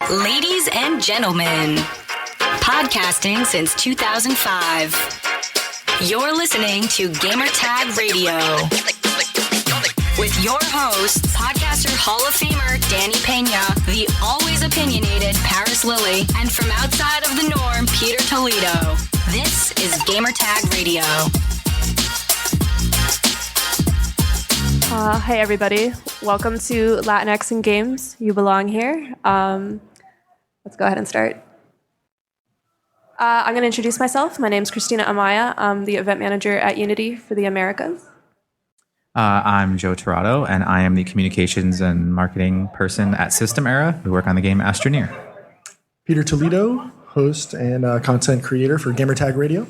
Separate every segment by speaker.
Speaker 1: Ladies and gentlemen, podcasting since 2005. You're listening to Gamertag Radio. With your hosts, podcaster Hall of Famer Danny Pena, the always opinionated Paris Lilly, and from outside of the norm, Peter Toledo. This is Gamertag Radio.
Speaker 2: Hey everybody, welcome to LATINX in Games. You belong here. Let's go ahead and start. I'm going to introduce myself. My name is Christina Amaya. I'm the event manager at Unity for the Americas.
Speaker 3: I'm Joe Torado, and I am the communications and marketing person at System Era. We work on the game Astroneer.
Speaker 4: Peter Toledo, host and content creator for Gamertag Radio.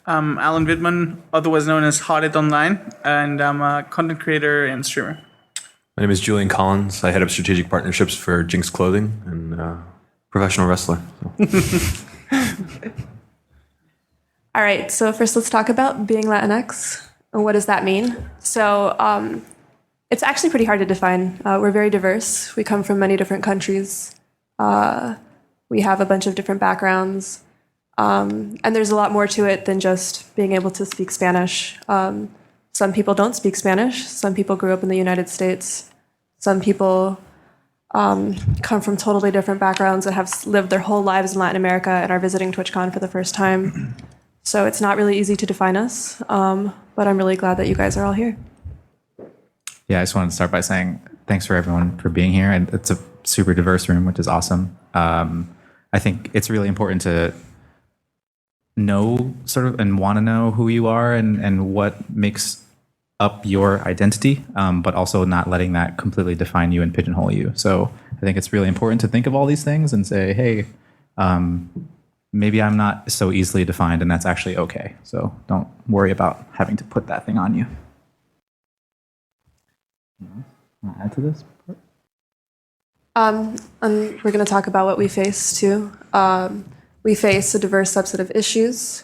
Speaker 5: I'm Alan Wittman, otherwise known as Hot It Online, and I'm a content creator and streamer.
Speaker 6: My name is Julian Collins. I head up strategic partnerships for Jinx Clothing and professional wrestler.
Speaker 2: All right, so first let's talk about being Latinx. And what does that mean? So it's actually pretty hard to define. We're very diverse. We come from many different countries. We have a bunch of different backgrounds. And there's a lot more to it than just being able to speak Spanish. Some people don't speak Spanish. Some people grew up in the United States. Some people come from totally different backgrounds and have lived their whole lives in Latin America and are visiting TwitchCon for the first time. So it's not really easy to define us, but I'm really glad that you guys are all here.
Speaker 3: Yeah, I just wanted to start by saying thanks for everyone for being here. And it's a super diverse room, which is awesome. I think it's really important to know sort of and want to know who you are and what makes up your identity, but also not letting that completely define you and pigeonhole you. So I think it's really important to think of all these things and say, hey, maybe I'm not so easily defined, and that's actually okay. So don't worry about having to put that thing on you. Want to add to this part?
Speaker 2: And we're going to talk about what we face too. We face a diverse subset of issues.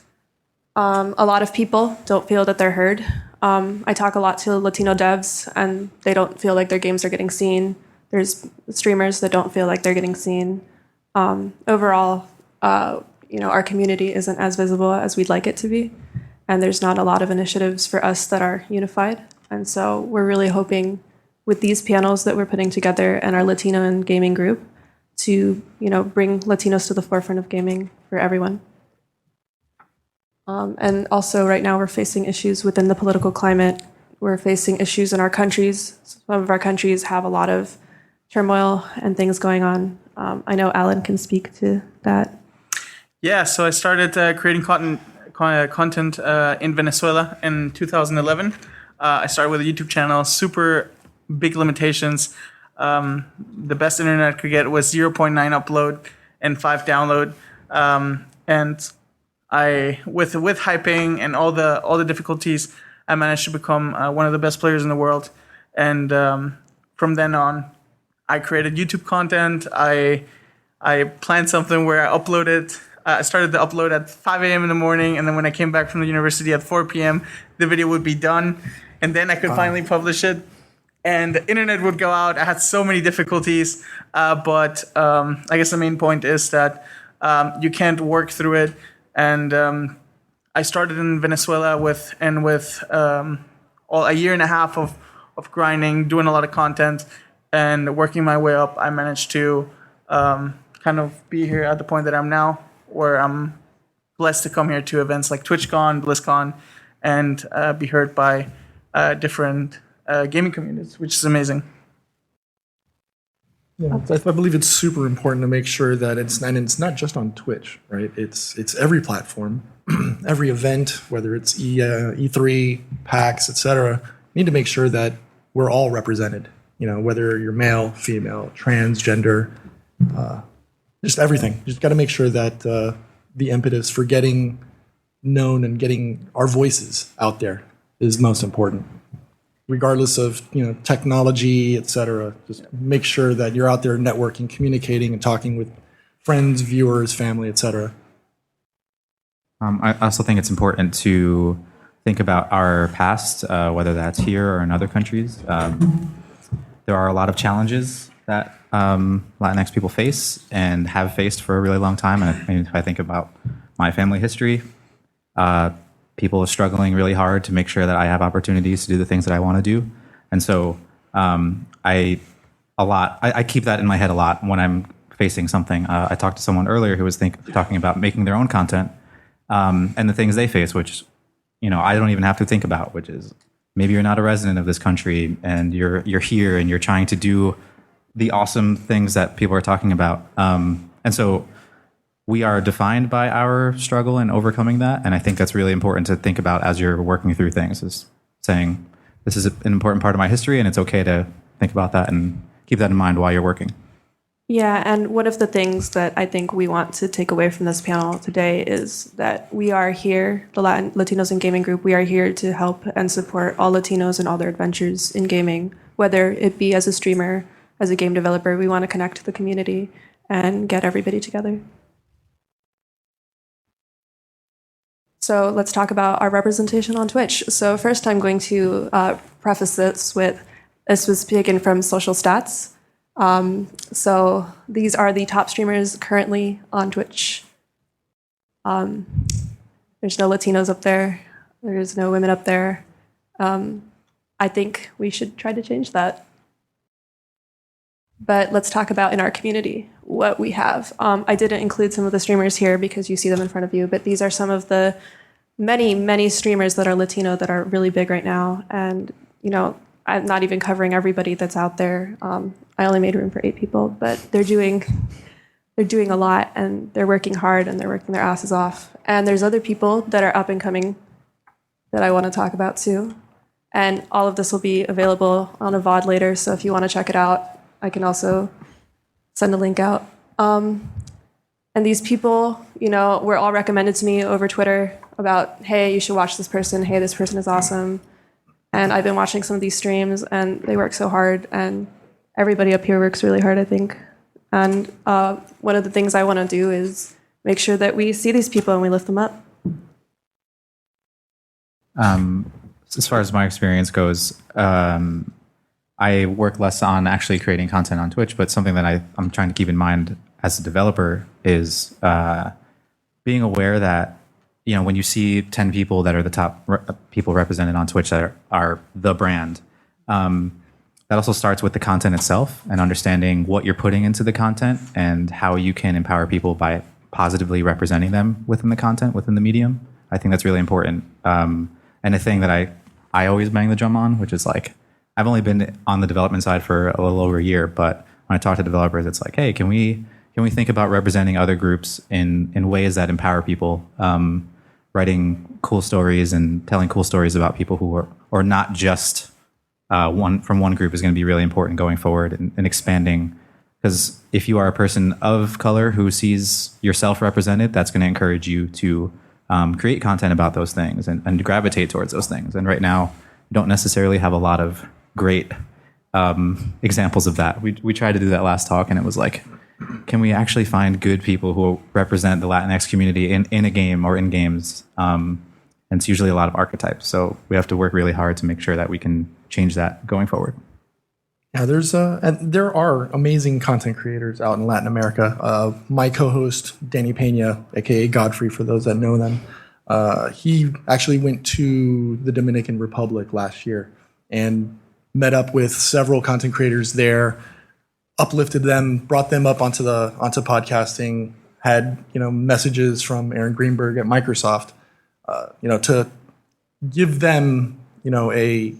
Speaker 2: A lot of people don't feel that they're heard. I talk a lot to Latino devs, and they don't feel like their games are getting seen. There's streamers that don't feel like they're getting seen. Overall, our community isn't as visible as we'd like it to be, and there's not a lot of initiatives for us that are unified. And so we're really hoping with these panels that we're putting together and our Latino and gaming group to, bring Latinos to the forefront of gaming for everyone. And also right now we're facing issues within the political climate. We're facing issues in our countries. Some of our countries have a lot of turmoil and things going on. I know Alan can speak to that.
Speaker 5: Yeah, so I started creating content in Venezuela in 2011. I started with a YouTube channel, super big limitations. The best internet I could get was 0.9 upload and 5 download. And I, with hyping and all the difficulties, I managed to become one of the best players in the world. And from then on, I created YouTube content. I planned something where I uploaded. I started the upload at 5 a.m. in the morning, and then when I came back from the university at 4 p.m., the video would be done, and then I could finally publish it. And the internet would go out. I had so many difficulties, but I guess the main point is that you can't work through it. And I started in Venezuela with a year and a half of grinding, doing a lot of content, and working my way up. I managed to kind of be here at the point that I'm now, where I'm blessed to come here to events like TwitchCon, BlizzCon, and be heard by different gaming communities, which is amazing.
Speaker 4: Yeah, I believe it's super important to make sure that it's not just on Twitch, right? It's every platform, every event, whether it's E3, PAX, etc. Need to make sure that we're all represented. Whether you're male, female, transgender, just everything. Just got to make sure that the impetus for getting known and getting our voices out there is most important. Regardless of technology, etc. Just make sure that you're out there networking, communicating, and talking with friends, viewers, family, etc.
Speaker 3: I also think it's important to think about our past, whether that's here or in other countries. There are a lot of challenges that Latinx people face and have faced for a really long time. And if I think about my family history, people are struggling really hard to make sure that I have opportunities to do the things that I want to do. And so I keep that in my head a lot when I'm facing something. I talked to someone earlier who was talking about making their own content and the things they face, which, I don't even have to think about, which is maybe you're not a resident of this country and you're here and you're trying to do the awesome things that people are talking about. And so we are defined by our struggle in overcoming that. And I think that's really important to think about as you're working through things, is saying, this is an important part of my history, and it's okay to think about that and keep that in mind while you're working.
Speaker 2: Yeah, and one of the things that I think we want to take away from this panel today is that we are here, the Latinos in Gaming group, we are here to help and support all Latinos and all their adventures in gaming, whether it be as a streamer, as a game developer. We want to connect to the community and get everybody together. So let's talk about our representation on Twitch. So first, I'm going to preface this was taken from Social Stats. So these are the top streamers currently on Twitch. There's no Latinos up there. There's no women up there. I think we should try to change that. But let's talk about in our community what we have. I didn't include some of the streamers here because you see them in front of you, but these are some of the many, many streamers that are Latino that are really big right now. And, I'm not even covering everybody that's out there. I only made room for 8 people, but they're doing a lot, and they're working hard, and they're working their asses off. And there's other people that are up and coming that I want to talk about too. And all of this will be available on a VOD later, so if you want to check it out, I can also send a link out. And these people, were all recommended to me over Twitter about, hey, you should watch this person. Hey, this person is awesome. And I've been watching some of these streams, and they work so hard, and everybody up here works really hard, I think. And one of the things I want to do is make sure that we see these people and we lift them up.
Speaker 3: As far as my experience goes, I work less on actually creating content on Twitch, but something that I'm trying to keep in mind as a developer is being aware that, when you see 10 people that are the top people represented on Twitch that are the brand, that also starts with the content itself and understanding what you're putting into the content and how you can empower people by positively representing them within the content, within the medium. I think that's really important. And a thing that I always bang the drum on, which is like, I've only been on the development side for a little over a year, but when I talk to developers, it's like, hey, can we think about representing other groups in ways that empower people, writing cool stories and telling cool stories about people who are, or not just one from one group, is going to be really important going forward and expanding. Because if you are a person of color who sees yourself represented, that's going to encourage you to create content about those things and gravitate towards those things. And right now, we don't necessarily have a lot of great examples of that. We tried to do that last talk, and it was like, can we actually find good people who represent the Latinx community in a game or in games? And it's usually a lot of archetypes. So we have to work really hard to make sure that we can change that going forward.
Speaker 4: Yeah, there are amazing content creators out in Latin America. My co-host, Danny Pena, aka Godfrey, for those that know them, he actually went to the Dominican Republic last year and met up with several content creators there, uplifted them, brought them up onto podcasting, had messages from Aaron Greenberg at Microsoft, to give them a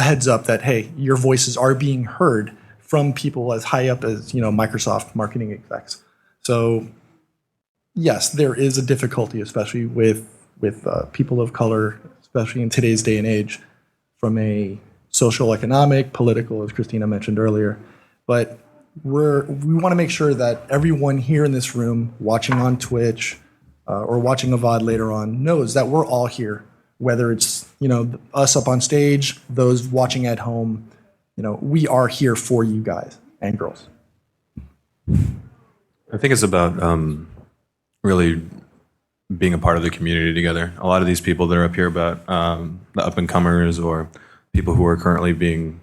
Speaker 4: heads up that, hey, your voices are being heard from people as high up as Microsoft marketing execs. So yes, there is a difficulty, especially with people of color, especially in today's day and age, from a social, economic, political, as Christina mentioned earlier. But we want to make sure that everyone here in this room, watching on Twitch or watching a VOD later on, knows that we're all here. Whether it's us up on stage, those watching at home, we are here for you guys and girls.
Speaker 6: I think it's about really being a part of the community together. A lot of these people that are up here about the up and comers or people who are currently being,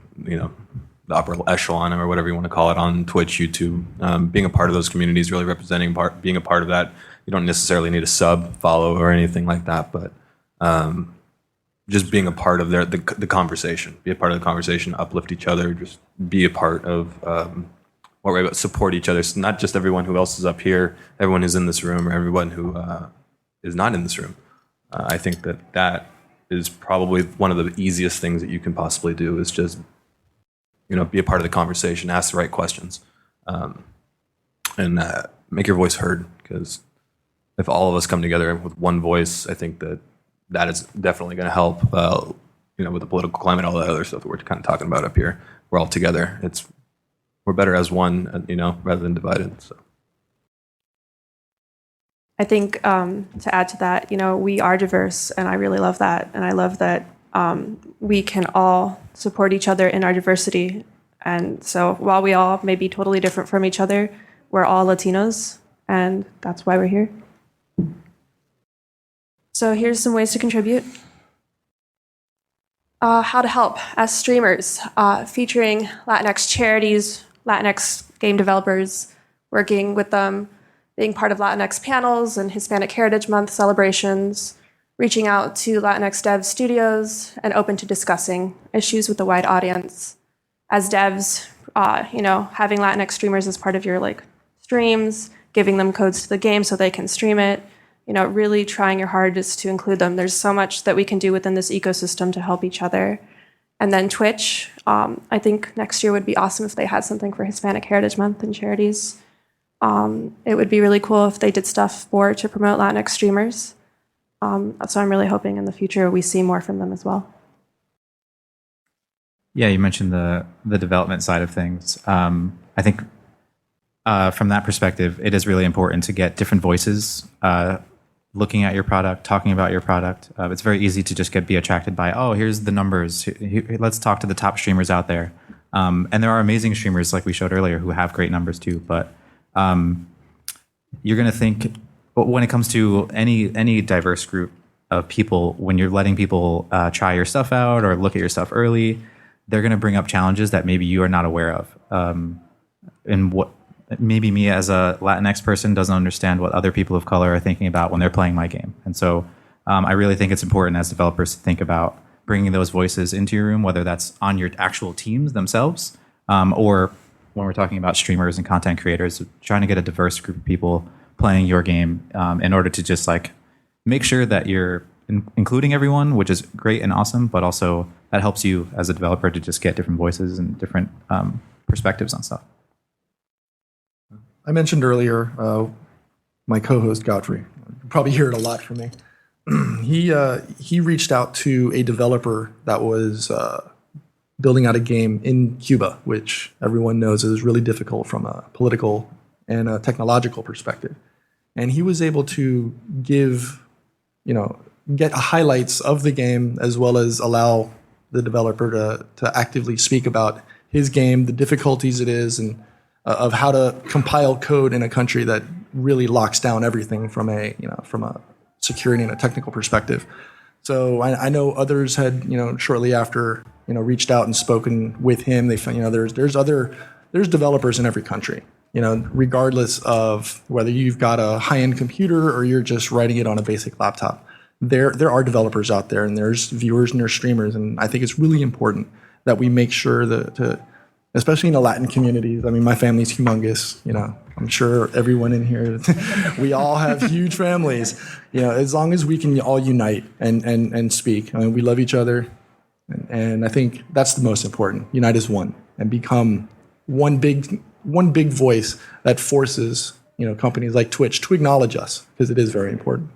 Speaker 6: the upper echelon or whatever you want to call it on Twitch, YouTube. Being a part of those communities, really being a part of that. You don't necessarily need a sub, follow, or anything like that, but just being a part of the conversation, be a part of the conversation, uplift each other, just be a part of support each other. So not just everyone who else is up here, everyone who's in this room, or everyone who is not in this room. I think that is probably one of the easiest things that you can possibly do, is just be a part of the conversation, ask the right questions, and make your voice heard. Because if all of us come together with one voice, I think that is definitely going to help. With the political climate, all that other stuff that we're kind of talking about up here, we're all together. We're better as one, rather than divided. So.
Speaker 2: I think to add to that, we are diverse, and I really love that. And I love that we can all support each other in our diversity. And so while we all may be totally different from each other, we're all Latinos, and that's why we're here. So here's some ways to contribute. How to help as streamers, featuring Latinx charities, Latinx game developers, working with them, being part of Latinx panels and Hispanic Heritage Month celebrations, reaching out to Latinx dev studios, and open to discussing issues with a wide audience. As devs, having Latinx streamers as part of your streams, giving them codes to the game so they can stream it, really trying your hardest to include them. There's so much that we can do within this ecosystem to help each other. And then Twitch, I think next year would be awesome if they had something for Hispanic Heritage Month and charities. It would be really cool if they did stuff to promote Latinx streamers. So I'm really hoping in the future we see more from them as well.
Speaker 3: Yeah, you mentioned the development side of things. I think from that perspective, it is really important to get different voices looking at your product, talking about your product. It's very easy to just be attracted by, here's the numbers. Let's talk to the top streamers out there. And there are amazing streamers, like we showed earlier, who have great numbers too. But you're going to think, when it comes to any diverse group of people, when you're letting people try your stuff out or look at your stuff early, they're going to bring up challenges that maybe you are not aware of. And what maybe me as a Latinx person doesn't understand what other people of color are thinking about when they're playing my game. And so I really think it's important as developers to think about bringing those voices into your room, whether that's on your actual teams themselves or when we're talking about streamers and content creators, trying to get a diverse group of people playing your game in order to just make sure that you're including everyone, which is great and awesome, but also that helps you as a developer to just get different voices and different perspectives on stuff.
Speaker 4: I mentioned earlier my co-host Godfrey. You probably hear it a lot from me. He reached out to a developer that was building out a game in Cuba, which everyone knows is really difficult from a political and a technological perspective. And he was able to get highlights of the game, as well as allow the developer to actively speak about his game, the difficulties it is, and of how to compile code in a country that really locks down everything from a security and a technical perspective. So I know others had shortly after reached out and spoken with him. They found there's developers in every country, regardless of whether you've got a high-end computer or you're just writing it on a basic laptop. There are developers out there, and there's viewers and there's streamers, and I think it's really important that we make sure especially in the Latin communities. I mean, my family's humongous. I'm sure everyone in here, we all have huge families. As long as we can all unite and speak. I mean, we love each other, and I think that's the most important. Unite as one and become one big voice that forces companies like Twitch to acknowledge us, because it is very important.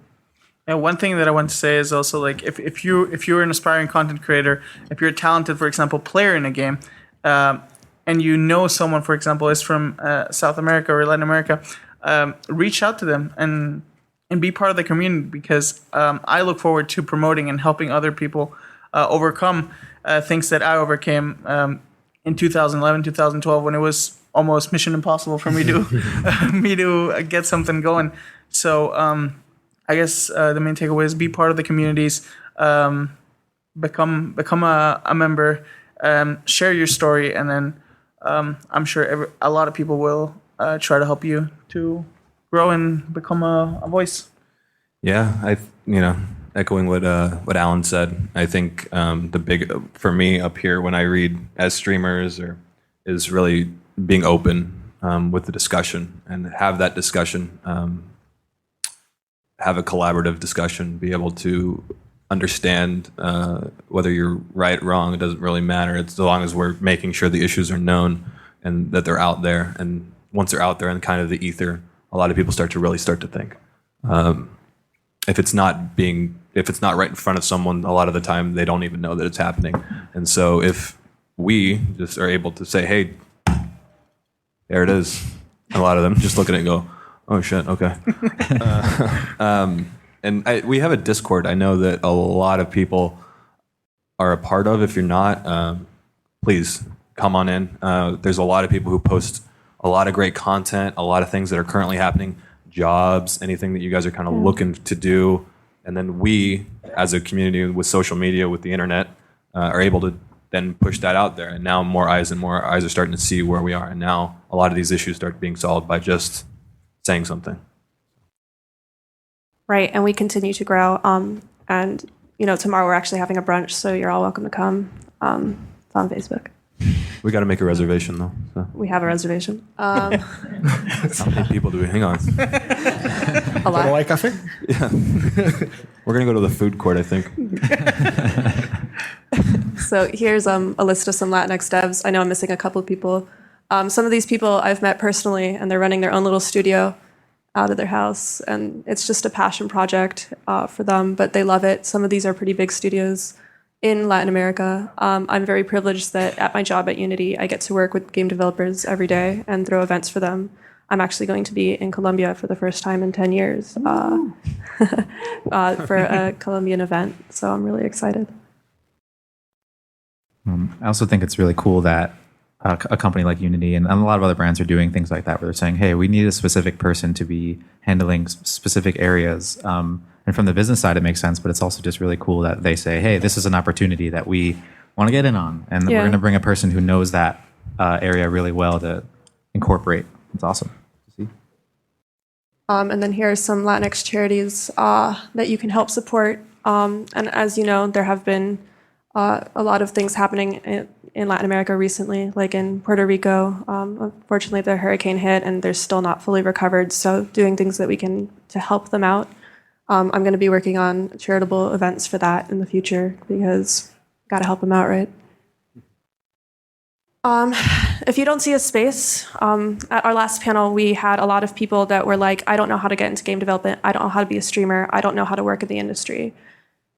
Speaker 5: And one thing that I want to say is also if you're an aspiring content creator, if you're a talented, for example, player in a game. And someone, for example, is from South America or Latin America, reach out to them and be part of the community, because I look forward to promoting and helping other people overcome things that I overcame in 2011, 2012, when it was almost mission impossible for me to get something going. So I guess the main takeaway is be part of the communities, become a member, share your story, and then I'm sure a lot of people will try to help you to grow and become a voice.
Speaker 6: Yeah, echoing what Alan said, I think the big for me up here when I read as streamers is really being open with the discussion and have that discussion, have a collaborative discussion, be able to understand whether you're right, wrong. It doesn't really matter. It's as long as we're making sure the issues are known and that they're out there. And once they're out there in kind of the ether, a lot of people start to think. If it's not right in front of someone, a lot of the time they don't even know that it's happening. And so if we just are able to say, hey, there it is, a lot of them just look at it and go, oh shit, okay. We have a Discord I know that a lot of people are a part of. If you're not, please come on in. There's a lot of people who post a lot of great content, a lot of things that are currently happening, jobs, anything that you guys are kind of looking to do. And then we, as a community with social media, with the internet, are able to then push that out there. And now more eyes are starting to see where we are. And now a lot of these issues start being solved by just saying something.
Speaker 2: Right, and we continue to grow. And tomorrow we're actually having a brunch, so you're all welcome to come. It's on Facebook.
Speaker 6: We got to make a reservation though. So.
Speaker 2: We have a reservation.
Speaker 6: How many people do we? Hang on.
Speaker 2: A lot.
Speaker 4: Hawaii Cafe?
Speaker 6: Yeah. We're gonna go to the food court, I think.
Speaker 2: So here's a list of some Latinx devs. I know I'm missing a couple of people. Some of these people I've met personally, and they're running their own little studio out of their house, and it's just a passion project for them, but they love it. Some of these are pretty big studios in Latin America. I'm very privileged that at my job at Unity, I get to work with game developers every day and throw events for them. I'm actually going to be in Colombia for the first time in 10 years for a Colombian event, so I'm really excited.
Speaker 3: I also think it's really cool that a company like Unity and a lot of other brands are doing things like that, where they're saying, hey, we need a specific person to be handling specific areas. And from the business side, it makes sense, but it's also just really cool that they say, hey, this is an opportunity that we want to get in on. And we're going to bring a person who knows that area really well to incorporate. It's awesome to see.
Speaker 2: And then here are some Latinx charities that you can help support. And as you know, there have been a lot of things happening in Latin America recently, like in Puerto Rico. Unfortunately, the hurricane hit and they're still not fully recovered. So doing things that we can to help them out. I'm going to be working on charitable events for that in the future because got to help them out, right? If you don't see a space, at our last panel, we had a lot of people that were like, I don't know how to get into game development. I don't know how to be a streamer. I don't know how to work in the industry.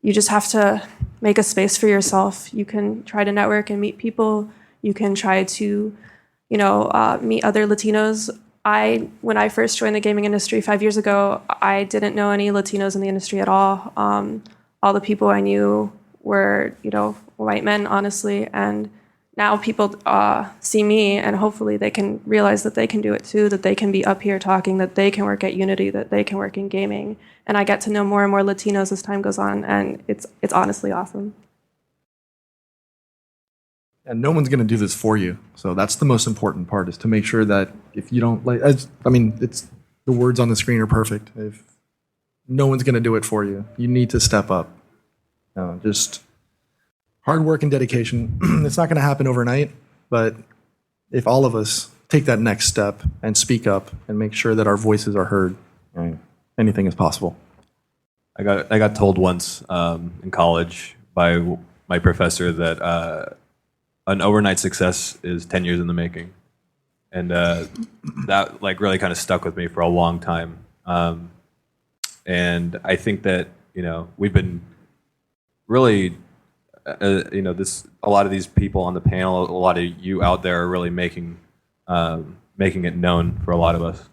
Speaker 2: You just have to make a space for yourself. You can try to network and meet people. You can try to, meet other Latinos. When I first joined the gaming industry 5 years ago, I didn't know any Latinos in the industry at all. All the people I knew were, white men, honestly. And now people see me, and hopefully they can realize that they can do it too, that they can be up here talking, that they can work at Unity, that they can work in gaming. And I get to know more and more Latinos as time goes on, and it's honestly awesome.
Speaker 4: And no one's going to do this for you. So that's the most important part, is to make sure that if you don't it's the words on the screen are perfect. If no one's going to do it for you, you need to step up. Just hard work and dedication. It's not going to happen overnight, but if all of us take that next step and speak up and make sure that our voices are heard, anything is possible.
Speaker 6: I got told once in college by my professor that an overnight success is 10 years in the making. And that really kind of stuck with me for a long time. And I think that, we've been really, a lot of these people on the panel, a lot of you out there are really making it known for a lot of us.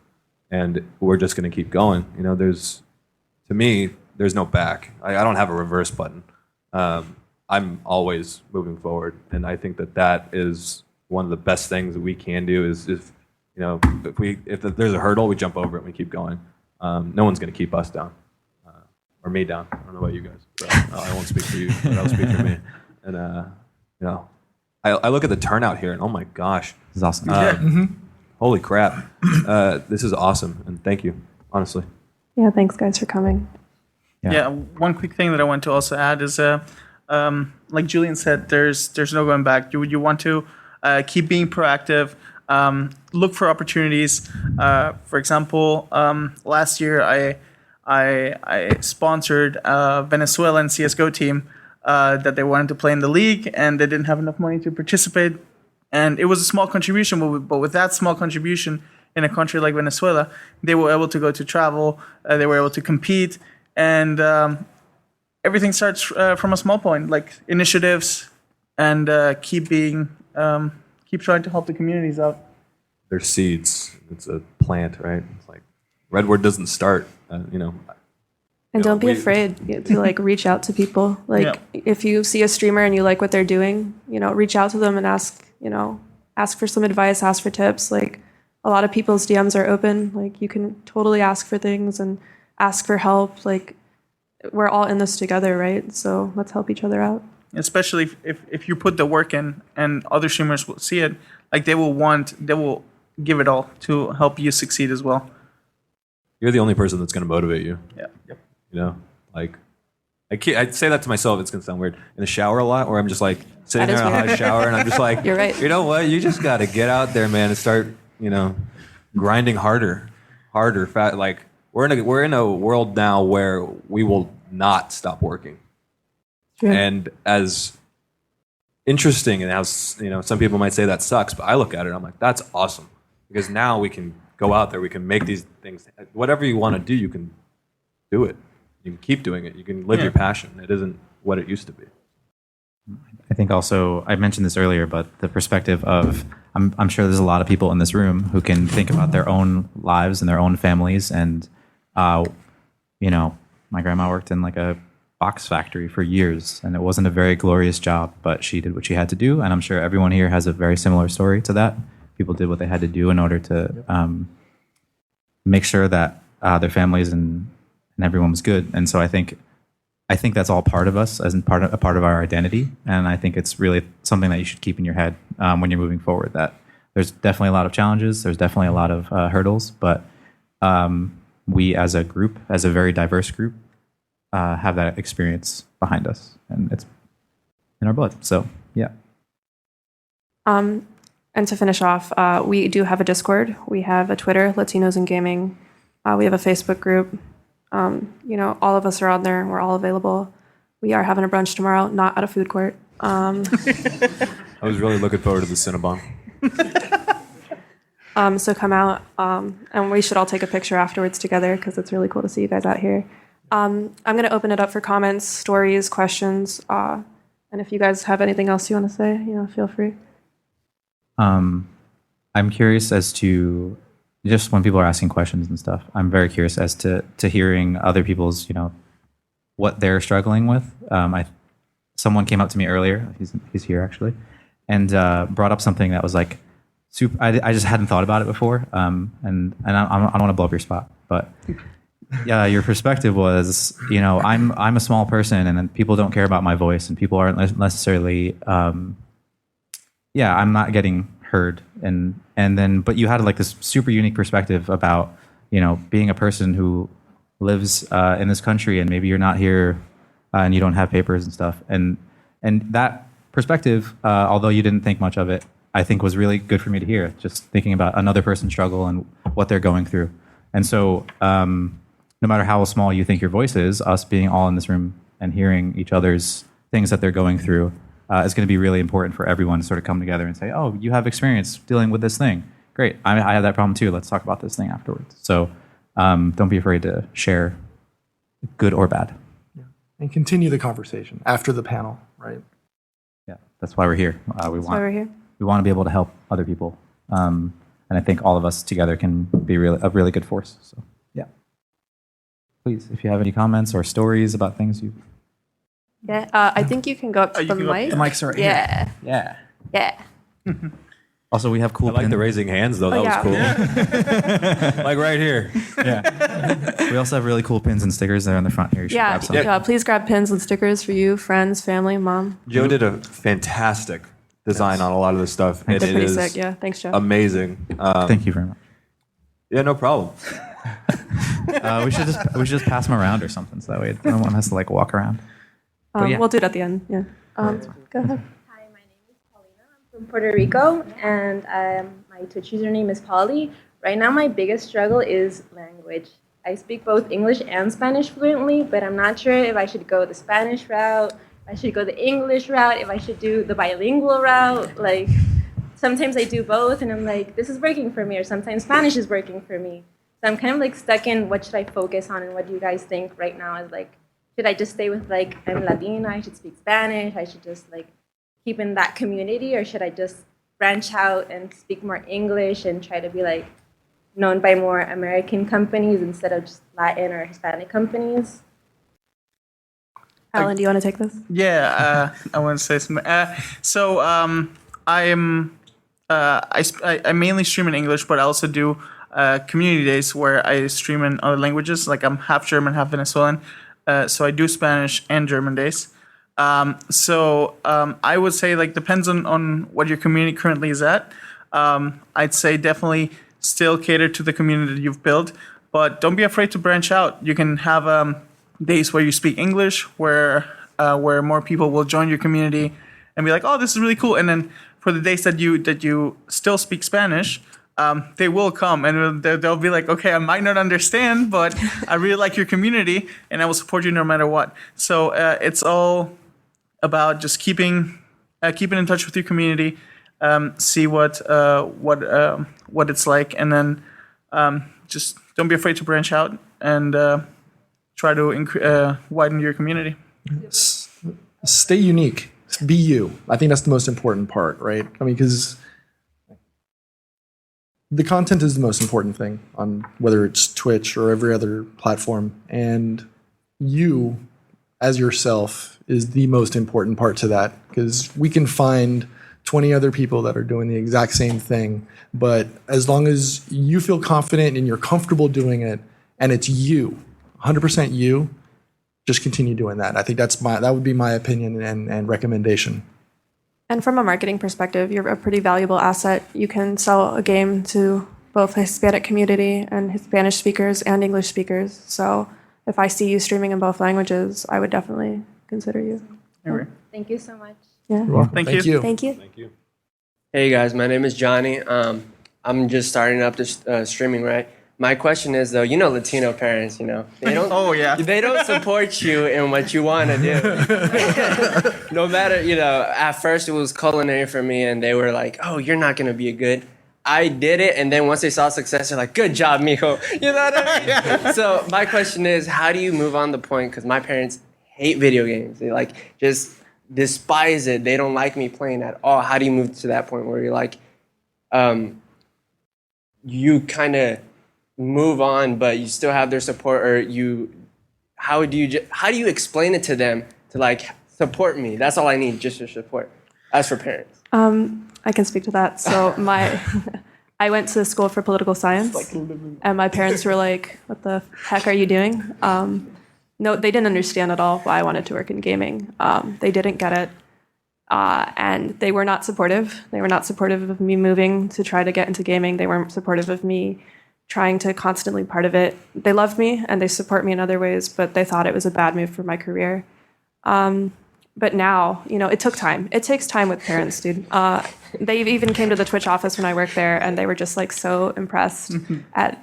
Speaker 6: And we're just going to keep going. To me, there's no back. I don't have a reverse button. I'm always moving forward, and I think that is one of the best things that we can do. Is if there's a hurdle, we jump over it and we keep going. No one's going to keep us down or me down. I don't know about you guys. So, I won't speak for you, but I'll speak for me. And I look at the turnout here, and oh my gosh,
Speaker 3: This is awesome.
Speaker 6: holy crap, this is awesome, and thank you, honestly.
Speaker 2: Yeah, thanks guys for coming.
Speaker 5: Yeah, one quick thing that I want to also add is, like Julian said, there's no going back. You want to keep being proactive, look for opportunities. For example, last year I sponsored a Venezuelan CS:GO team that they wanted to play in the league, and they didn't have enough money to participate. And it was a small contribution, but with that small contribution in a country like Venezuela, they were able to go to travel, they were able to compete, and everything starts from a small point, like initiatives, and keep trying to help the communities out.
Speaker 6: They're seeds. It's a plant, right? It's like Redwood doesn't start,
Speaker 2: And don't be afraid to like reach out to people. Like if you see a streamer and you like what they're doing, reach out to them and ask for some advice, ask for tips. Like a lot of people's DMs are open. Like you can totally ask for things and ask for help. Like we're all in this together, right? So let's help each other out.
Speaker 5: Especially if you put the work in and other streamers will see it, like they will give it all to help you succeed as well.
Speaker 6: You're the only person that's going to motivate you.
Speaker 5: Yeah. Yep.
Speaker 6: Like I say that to myself. It's going to sound weird in the shower a lot, where I'm just like sitting there in a hot shower, and I'm just like,
Speaker 2: You're right.
Speaker 6: You know what? You just got to get out there, man, and start, grinding harder, fat. Like we're in a world now where we will not stop working.
Speaker 2: Yeah.
Speaker 6: And as interesting and as some people might say that sucks, but I look at it and I'm like, that's awesome, because now we can go out there, we can make these things, whatever you want to do, you can do it. You can keep doing it. You can live your passion. It isn't what it used to be.
Speaker 3: I think also, I mentioned this earlier, but the perspective of, I'm sure there's a lot of people in this room who can think about their own lives and their own families. And, my grandma worked in like a box factory for years, and it wasn't a very glorious job, but she did what she had to do. And I'm sure everyone here has a very similar story to that. People did what they had to do in order to make sure that their families and everyone was good. And so I think that's all part of us, as in a part of our identity. And I think it's really something that you should keep in your head when you're moving forward, that there's definitely a lot of challenges. There's definitely a lot of hurdles, but we as a group, as a very diverse group, have that experience behind us, and it's in our blood. So, yeah.
Speaker 2: And to finish off, we do have a Discord. We have a Twitter, Latinos in Gaming. We have a Facebook group. All of us are on there. We're all available. We are having a brunch tomorrow, not at a food court.
Speaker 6: I was really looking forward to the Cinnabon.
Speaker 2: So come out, and we should all take a picture afterwards together, because it's really cool to see you guys out here. I'm going to open it up for comments, stories, questions, and if you guys have anything else you want to say, feel free.
Speaker 3: I'm curious as to, just when people are asking questions and stuff, I'm very curious as to hearing other people's, what they're struggling with. Someone came up to me earlier, he's here actually, and brought up something that was like, super. I just hadn't thought about it before, and I don't want to blow up your spot, but yeah, your perspective was, I'm a small person, and then people don't care about my voice, and people aren't necessarily, I'm not getting heard, and then, but you had like this super unique perspective about, being a person who lives in this country, and maybe you're not here, and you don't have papers and stuff, and that perspective, although you didn't think much of it, I think was really good for me to hear, just thinking about another person's struggle and what they're going through. And so, no matter how small you think your voice is, us being all in this room and hearing each other's things that they're going through is going to be really important for everyone to sort of come together and say, oh, you have experience dealing with this thing. Great. I have that problem too. Let's talk about this thing afterwards. So don't be afraid to share, good or bad.
Speaker 4: Yeah. And continue the conversation after the panel, right?
Speaker 3: Yeah, that's why we're here.
Speaker 2: That's why we're here.
Speaker 3: We want to be able to help other people. And I think all of us together can be a really good force. So, yeah. Please, if you have any comments or stories about things you...
Speaker 2: Yeah, I think you can go up to the mic.
Speaker 4: The mics are right here.
Speaker 3: Yeah.
Speaker 2: Yeah.
Speaker 3: Also, we have cool
Speaker 6: I like
Speaker 3: pins.
Speaker 6: the raising hands, though. That was cool.
Speaker 2: Yeah.
Speaker 6: Like right here.
Speaker 3: Yeah. We also have really cool pins and stickers there on the front here. You should grab some.
Speaker 2: Please grab pins and stickers for you, friends, family, mom.
Speaker 6: Joe did a fantastic design on a lot of this stuff.
Speaker 2: They're
Speaker 6: It
Speaker 2: pretty
Speaker 6: is
Speaker 2: sick. Yeah, thanks, Joe.
Speaker 6: amazing.
Speaker 3: Thank you very much.
Speaker 6: Yeah, no problem.
Speaker 3: We should just pass them around or something, so that way no one has to like walk around. But yeah.
Speaker 2: We'll do it at the end. Yeah. Go ahead.
Speaker 7: Hi, my name is Paulina. I'm from Puerto Rico, and my Twitch username is Polly. Right now, my biggest struggle is language. I speak both English and Spanish fluently, but I'm not sure if I should go the Spanish route, if I should go the English route, if I should do the bilingual route. Like, sometimes I do both, and I'm like, this is working for me, or sometimes Spanish is working for me. So I'm kind of like stuck in what should I focus on, and what do you guys think right now is like, should I just stay with like, I'm Latina, I should speak Spanish, I should just like keep in that community, or should I just branch out and speak more English and try to be like known by more American companies instead of just Latin or Hispanic companies?
Speaker 2: Alan, do you want to take this?
Speaker 5: Yeah, I want to say something. I mainly stream in English, but I also do community days where I stream in other languages. Like I'm half German, half Venezuelan, so I do Spanish and German days. I would say like depends on what your community currently is at. I'd say definitely still cater to the community that you've built, but don't be afraid to branch out. You can have days where you speak English, where more people will join your community and be like, oh, this is really cool. And then for the days that you still speak Spanish, they will come and they'll be like, okay, I might not understand, but I really like your community and I will support you no matter what. So it's all about just keeping in touch with your community, see what it's like, and then just don't be afraid to branch out and try to widen your community.
Speaker 4: Stay unique. Be you. I think that's the most important part, right? I mean, because the content is the most important thing on whether it's Twitch or every other platform. And you, as yourself, is the most important part to that, because we can find 20 other people that are doing the exact same thing. But as long as you feel confident and you're comfortable doing it, and it's you, 100% you, just continue doing that. I think that would be my opinion and recommendation.
Speaker 2: And from a marketing perspective, you're a pretty valuable asset. You can sell a game to both the Hispanic community and Spanish speakers and English speakers. So if I see you streaming in both languages, I would definitely consider you.
Speaker 5: Anyway.
Speaker 7: Thank you so much.
Speaker 2: Yeah.
Speaker 5: Thank you.
Speaker 2: Thank you.
Speaker 6: Thank you.
Speaker 8: Hey guys, my name is Johnny. I'm just starting up this streaming, right? My question is though, Latino parents, they don't.
Speaker 5: Oh yeah.
Speaker 8: They don't support you in what you want to do. No matter, at first it was culinary for me, and they were like, "Oh, you're not gonna be a good." I did it, and then once they saw success, they're like, "Good job, mijo." You know what I mean?
Speaker 5: Yeah.
Speaker 8: So my question is, how do you move on the point? Because my parents hate video games. They just despise it. They don't like me playing at all. How do you move to that point where you're like, you kind of move on, but you still have their support, or how do you explain it to them to support me? That's all I need, just your support. As for parents,
Speaker 2: I can speak to that. So I went to school for political science, and my parents were like, "What the heck are you doing?" No, they didn't understand at all why I wanted to work in gaming. They didn't get it, and they were not supportive. They were not supportive of me moving to try to get into gaming. They weren't supportive of me trying to constantly be part of it. They love me and they support me in other ways, but they thought it was a bad move for my career. But now, it took time. It takes time with parents, dude. They even came to the Twitch office when I worked there, and they were just so impressed at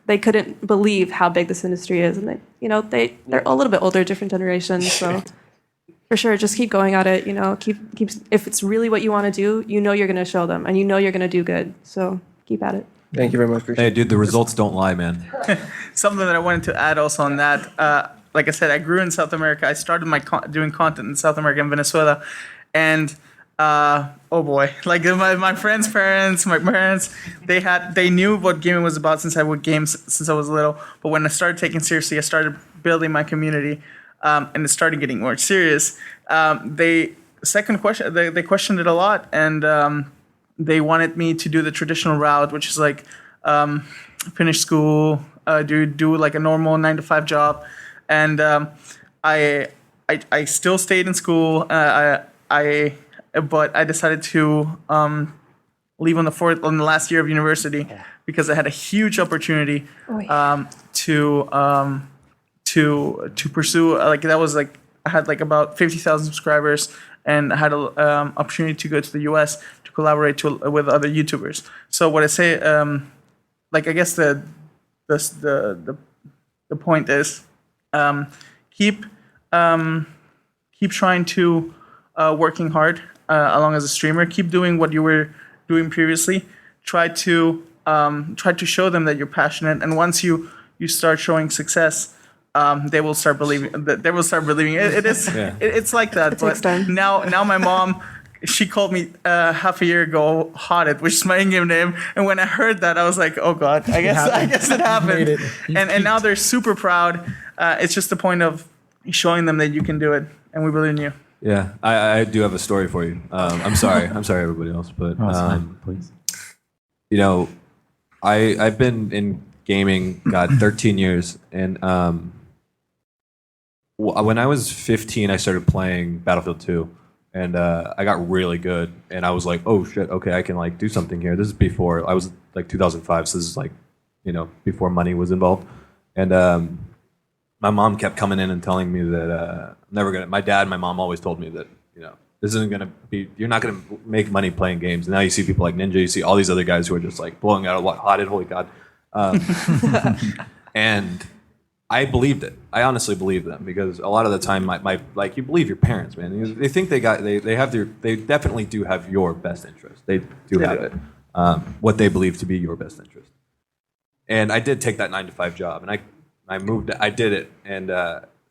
Speaker 2: they couldn't believe how big this industry is. And they're a little bit older, different generations. So for sure, just keep going at it. Keep if it's really what you want to do, you're going to show them, and you're going to do good. So keep at it.
Speaker 8: thank you very much.
Speaker 6: Hey, dude, the results don't lie, man.
Speaker 5: Something that I wanted to add also on that, like I said, I grew in South America. I started doing content in South America and Venezuela, and oh boy, my friends' parents, my parents, they knew what gaming was about since I would game since I was little. But when I started taking seriously, I started building my community, and it started getting more serious. They questioned it a lot, and they wanted me to do the traditional route, which is finish school, do like a normal 9-to-5 job. And I still stayed in school. I but I decided to leave on the last year of university because I had a huge opportunity to pursue like that was like I had like about 50,000 subscribers and I had an opportunity to go to the US to collaborate with other YouTubers. So what I say, like I guess the point is keep trying to working hard along as a streamer. Keep doing what you were doing previously. Try to show them that you're passionate, and once you start showing success, they will start believing. They will start believing. It's like that.
Speaker 2: takes time.
Speaker 5: Now my mom. She called me half a year ago Hodded, which is my in-game name. And when I heard that, I was like, "Oh God, I guess it happened." And now they're super proud. It's just the point of showing them that you can do it, and we believe in you.
Speaker 6: Yeah, I do have a story for you. I'm sorry, everybody else, but
Speaker 3: Please.
Speaker 6: you know, I've been in gaming, 13 years, and when I was 15, I started playing Battlefield 2. And I got really good, and I was like, "Oh shit, okay, I can like do something here." This is before I was like 2005, so this is like, before money was involved. And my mom kept coming in and telling me that I'm never gonna. My dad and my mom always told me that this isn't gonna be. You're not gonna make money playing games. And now you see people like Ninja, you see all these other guys who are just like blowing out a lot Hodded. Holy God! And I believed it. I honestly believed them because a lot of the time, my like you believe your parents, man. They think they definitely do have your best interest. They do have it. What they believe to be your best interest. And I did take that 9-to-5 job, and I moved. I did it, and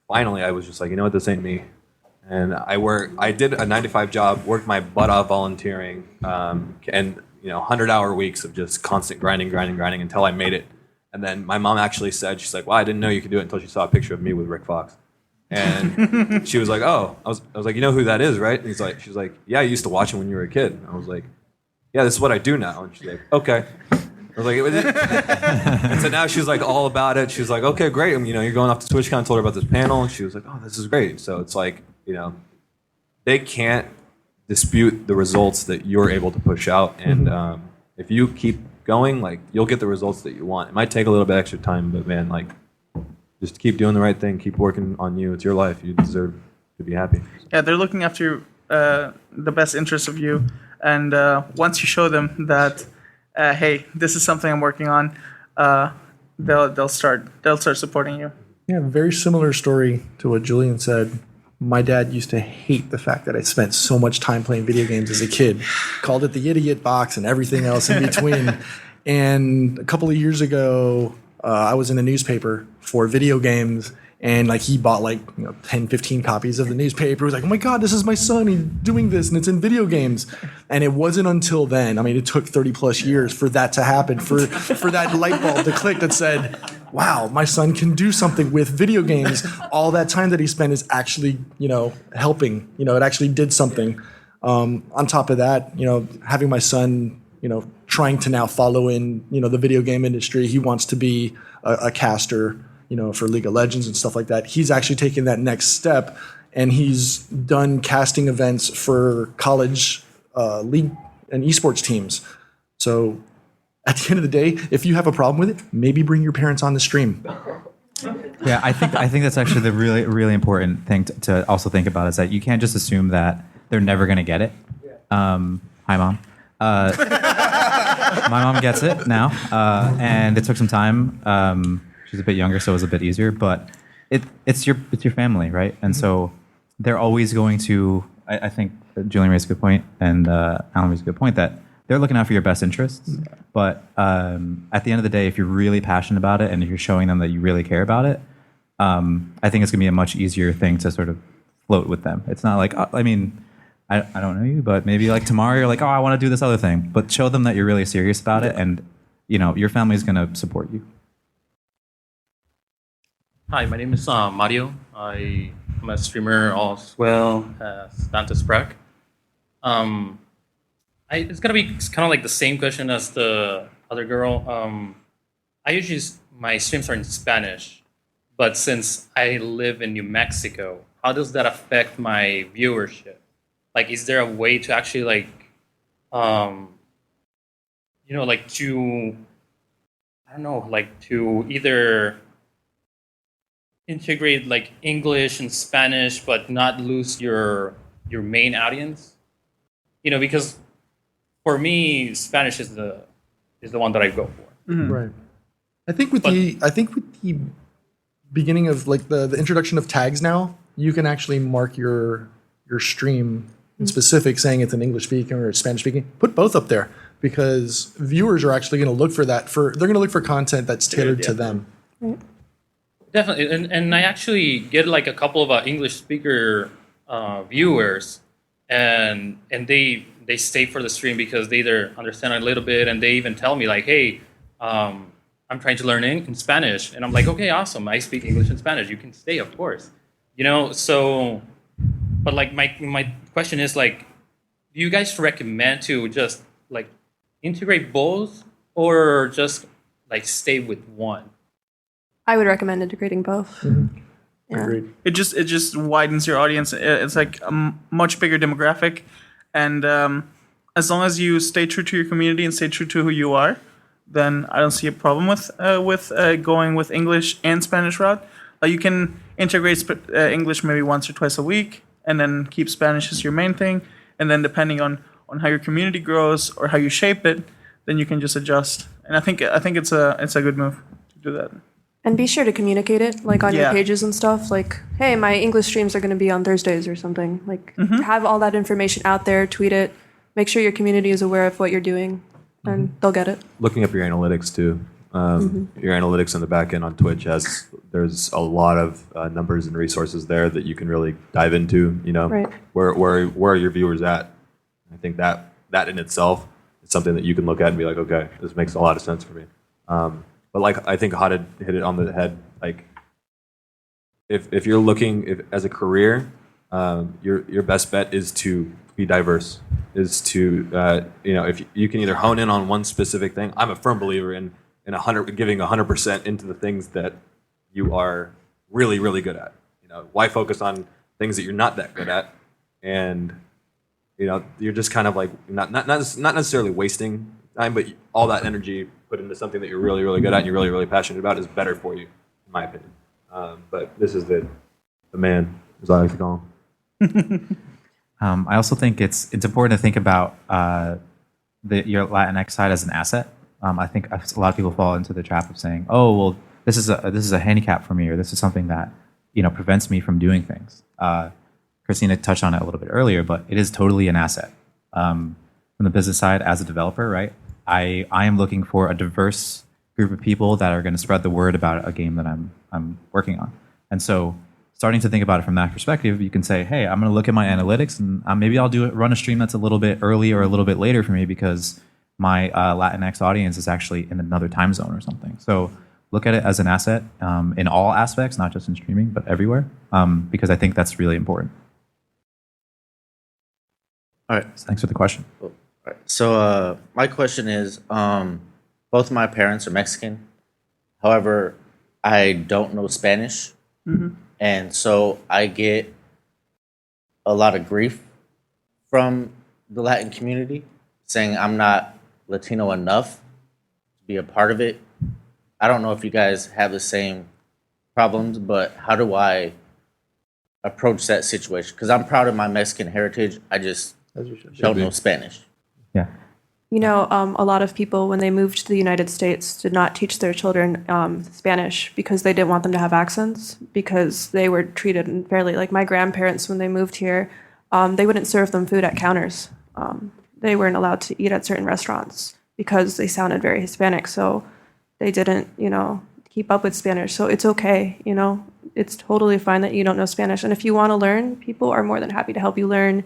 Speaker 6: finally I was just like, you know what, this ain't me. And I did a 9-to-5 job, worked my butt off volunteering, and 100-hour weeks of just constant grinding until I made it. And then my mom actually said, she's like, "Well, I didn't know you could do it until she saw a picture of me with Rick Fox." And she was like, "Oh," I was like, "You know who that is, right?" And she's like, "Yeah, I used to watch him when you were a kid." And I was like, "Yeah, this is what I do now." And she's like, "Okay." I was like, and so now she's like all about it. She's like, "Okay, great. You're going off to TwitchCon." I told her about this panel, and she was like, "Oh, this is great." So it's like, they can't dispute the results that you're able to push out, and if you keep going, like you'll get the results that you want. It might take a little bit extra time, but man, like just keep doing the right thing, keep working on you. It's your life. You deserve to be happy.
Speaker 5: Yeah, they're looking after the best interests of you, and once you show them that, hey, this is something I'm working on, they'll start supporting you.
Speaker 4: Yeah, very similar story to what Julian said. My dad used to hate the fact that I spent so much time playing video games as a kid. Called it the idiot box and everything else in between. And a couple of years ago, I was in the newspaper for video games, and like he bought 10, 15 copies of the newspaper. He was like, "Oh my God, this is my son. He's doing this, and it's in video games." And it wasn't until then, it took 30 plus years for that to happen, for that light bulb to click that said, "Wow, my son can do something with video games." All that time that he spent is actually, helping. It actually did something. On top of that, having my son, trying to now follow in, the video game industry. He wants to be a caster, for League of Legends and stuff like that. He's actually taken that next step, and he's done casting events for college league and esports teams. So at the end of the day, if you have a problem with it, maybe bring your parents on the stream.
Speaker 3: Yeah, I think that's actually the really, really important thing to also think about is that you can't just assume that they're never going to get it. Hi, Mom. My mom gets it now, and it took some time. She's a bit younger, so it was a bit easier. But it's your family, right? And so they're always going to. I think Julian raised a good point, and Alan raised a good point that they're looking out for your best interests. But at the end of the day, if you're really passionate about it and if you're showing them that you really care about it, I think it's going to be a much easier thing to sort of float with them. It's not like, I don't know you, but maybe like tomorrow you're like, "Oh, I want to do this other thing." But show them that you're really serious about it, and your family is going to support you.
Speaker 9: Hi, my name is Mario. I'm a streamer as well as Dante's Sprack. It's gonna be kind of like the same question as the other girl. My streams are in Spanish, but since I live in New Mexico, how does that affect my viewership? like, is there a way to actually like to, I don't know, like to either integrate like English and Spanish, but not lose your main audience? Because for me, Spanish is the one that I go for.
Speaker 4: Right. I think with the beginning of like the introduction of tags now, you can actually mark your stream in specific, saying it's an English speaking or Spanish speaking. Put both up there because viewers are actually going to look for that. They're going to look for content that's tailored to them.
Speaker 9: Definitely, and I actually get like a couple of English speaker viewers, and they stay for the stream because they either understand a little bit, and they even tell me like, hey, I'm trying to learn in Spanish, and I'm like, okay, awesome, I speak English and Spanish, you can stay, of course, So, but like my question is like, do you guys recommend to just like integrate both, or just like stay with one?
Speaker 2: I would recommend integrating both. Yeah.
Speaker 4: Agreed.
Speaker 5: It just widens your audience. It's like a much bigger demographic, and as long as you stay true to your community and stay true to who you are, then I don't see a problem with going with English and Spanish route. Like you can integrate English maybe once or twice a week, and then keep Spanish as your main thing. And then depending on how your community grows or how you shape it, then you can just adjust. And I think it's a good move to do that.
Speaker 2: And be sure to communicate it, like on your
Speaker 5: Yeah.
Speaker 2: pages and stuff. Like, hey, my English streams are going to be on Thursdays or something. Like, have all that information out there, tweet it. Make sure your community is aware of what you're doing, and they'll get it.
Speaker 6: Looking up your analytics too. Your analytics on the back end on Twitch there's a lot of numbers and resources there that you can really dive into.
Speaker 2: Right.
Speaker 6: Where are your viewers at? I think that in itself is something that you can look at and be like, okay, this makes a lot of sense for me. But like I think Hada hit it on the head. Like if you're looking as a career, your best bet is to be diverse. Is to if you can either hone in on one specific thing. I'm a firm believer in giving 100% into the things that you are really, really good at. Why focus on things that you're not that good at, and you're just kind of like not necessarily wasting time, but all that energy put into something that you're really, really good at and you're really, really passionate about is better for you, in my opinion. But this is the man, as I like to call him.
Speaker 3: I also think it's important to think about your Latinx side as an asset. I think a lot of people fall into the trap of saying, "Oh, well, this is a handicap for me, or this is something that prevents me from doing things." Christina touched on it a little bit earlier, but it is totally an asset. From the business side, as a developer, right? I am looking for a diverse group of people that are going to spread the word about a game that I'm working on, and so starting to think about it from that perspective, you can say, hey, I'm going to look at my analytics, and maybe I'll run a stream that's a little bit early or a little bit later for me because my Latinx audience is actually in another time zone or something. So look at it as an asset in all aspects, not just in streaming, but everywhere, because I think that's really important.
Speaker 10: All right.
Speaker 3: Thanks for the question.
Speaker 10: All right. So my question is, both my parents are Mexican. However, I don't know Spanish. And so I get a lot of grief from the Latin community saying I'm not Latino enough to be a part of it. I don't know if you guys have the same problems, but how do I approach that situation? Because I'm proud of my Mexican heritage. I just don't know Spanish.
Speaker 3: Yeah.
Speaker 2: A lot of people, when they moved to the United States, did not teach their children Spanish because they didn't want them to have accents, because they were treated unfairly. Like my grandparents, when they moved here, they wouldn't serve them food at counters. They weren't allowed to eat at certain restaurants because they sounded very Hispanic. So they didn't, keep up with Spanish. So it's okay, It's totally fine that you don't know Spanish. And if you want to learn, people are more than happy to help you learn.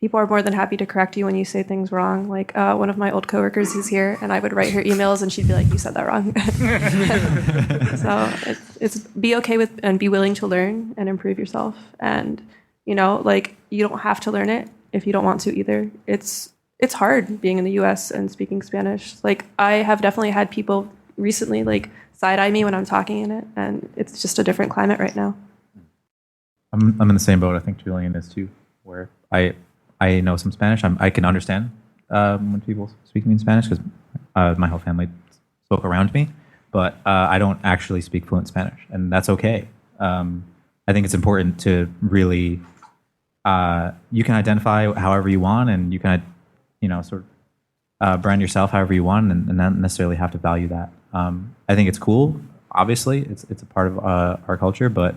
Speaker 2: People are more than happy to correct you when you say things wrong. Like one of my old coworkers is here, and I would write her emails, and she'd be like, "You said that wrong." So it's be okay with and be willing to learn and improve yourself. And you don't have to learn it if you don't want to either. It's hard being in the U.S. and speaking Spanish. Like I have definitely had people recently like side eye me when I'm talking in it, and it's just a different climate right now.
Speaker 3: I'm in the same boat. I think Julian is too, where I I know some Spanish. I can understand when people speak to me in Spanish because my whole family spoke around me, but I don't actually speak fluent Spanish, and that's okay. I think it's important to really you can identify however you want, and you can sort of brand yourself however you want, and not necessarily have to value that. I think it's cool. Obviously, it's a part of our culture, but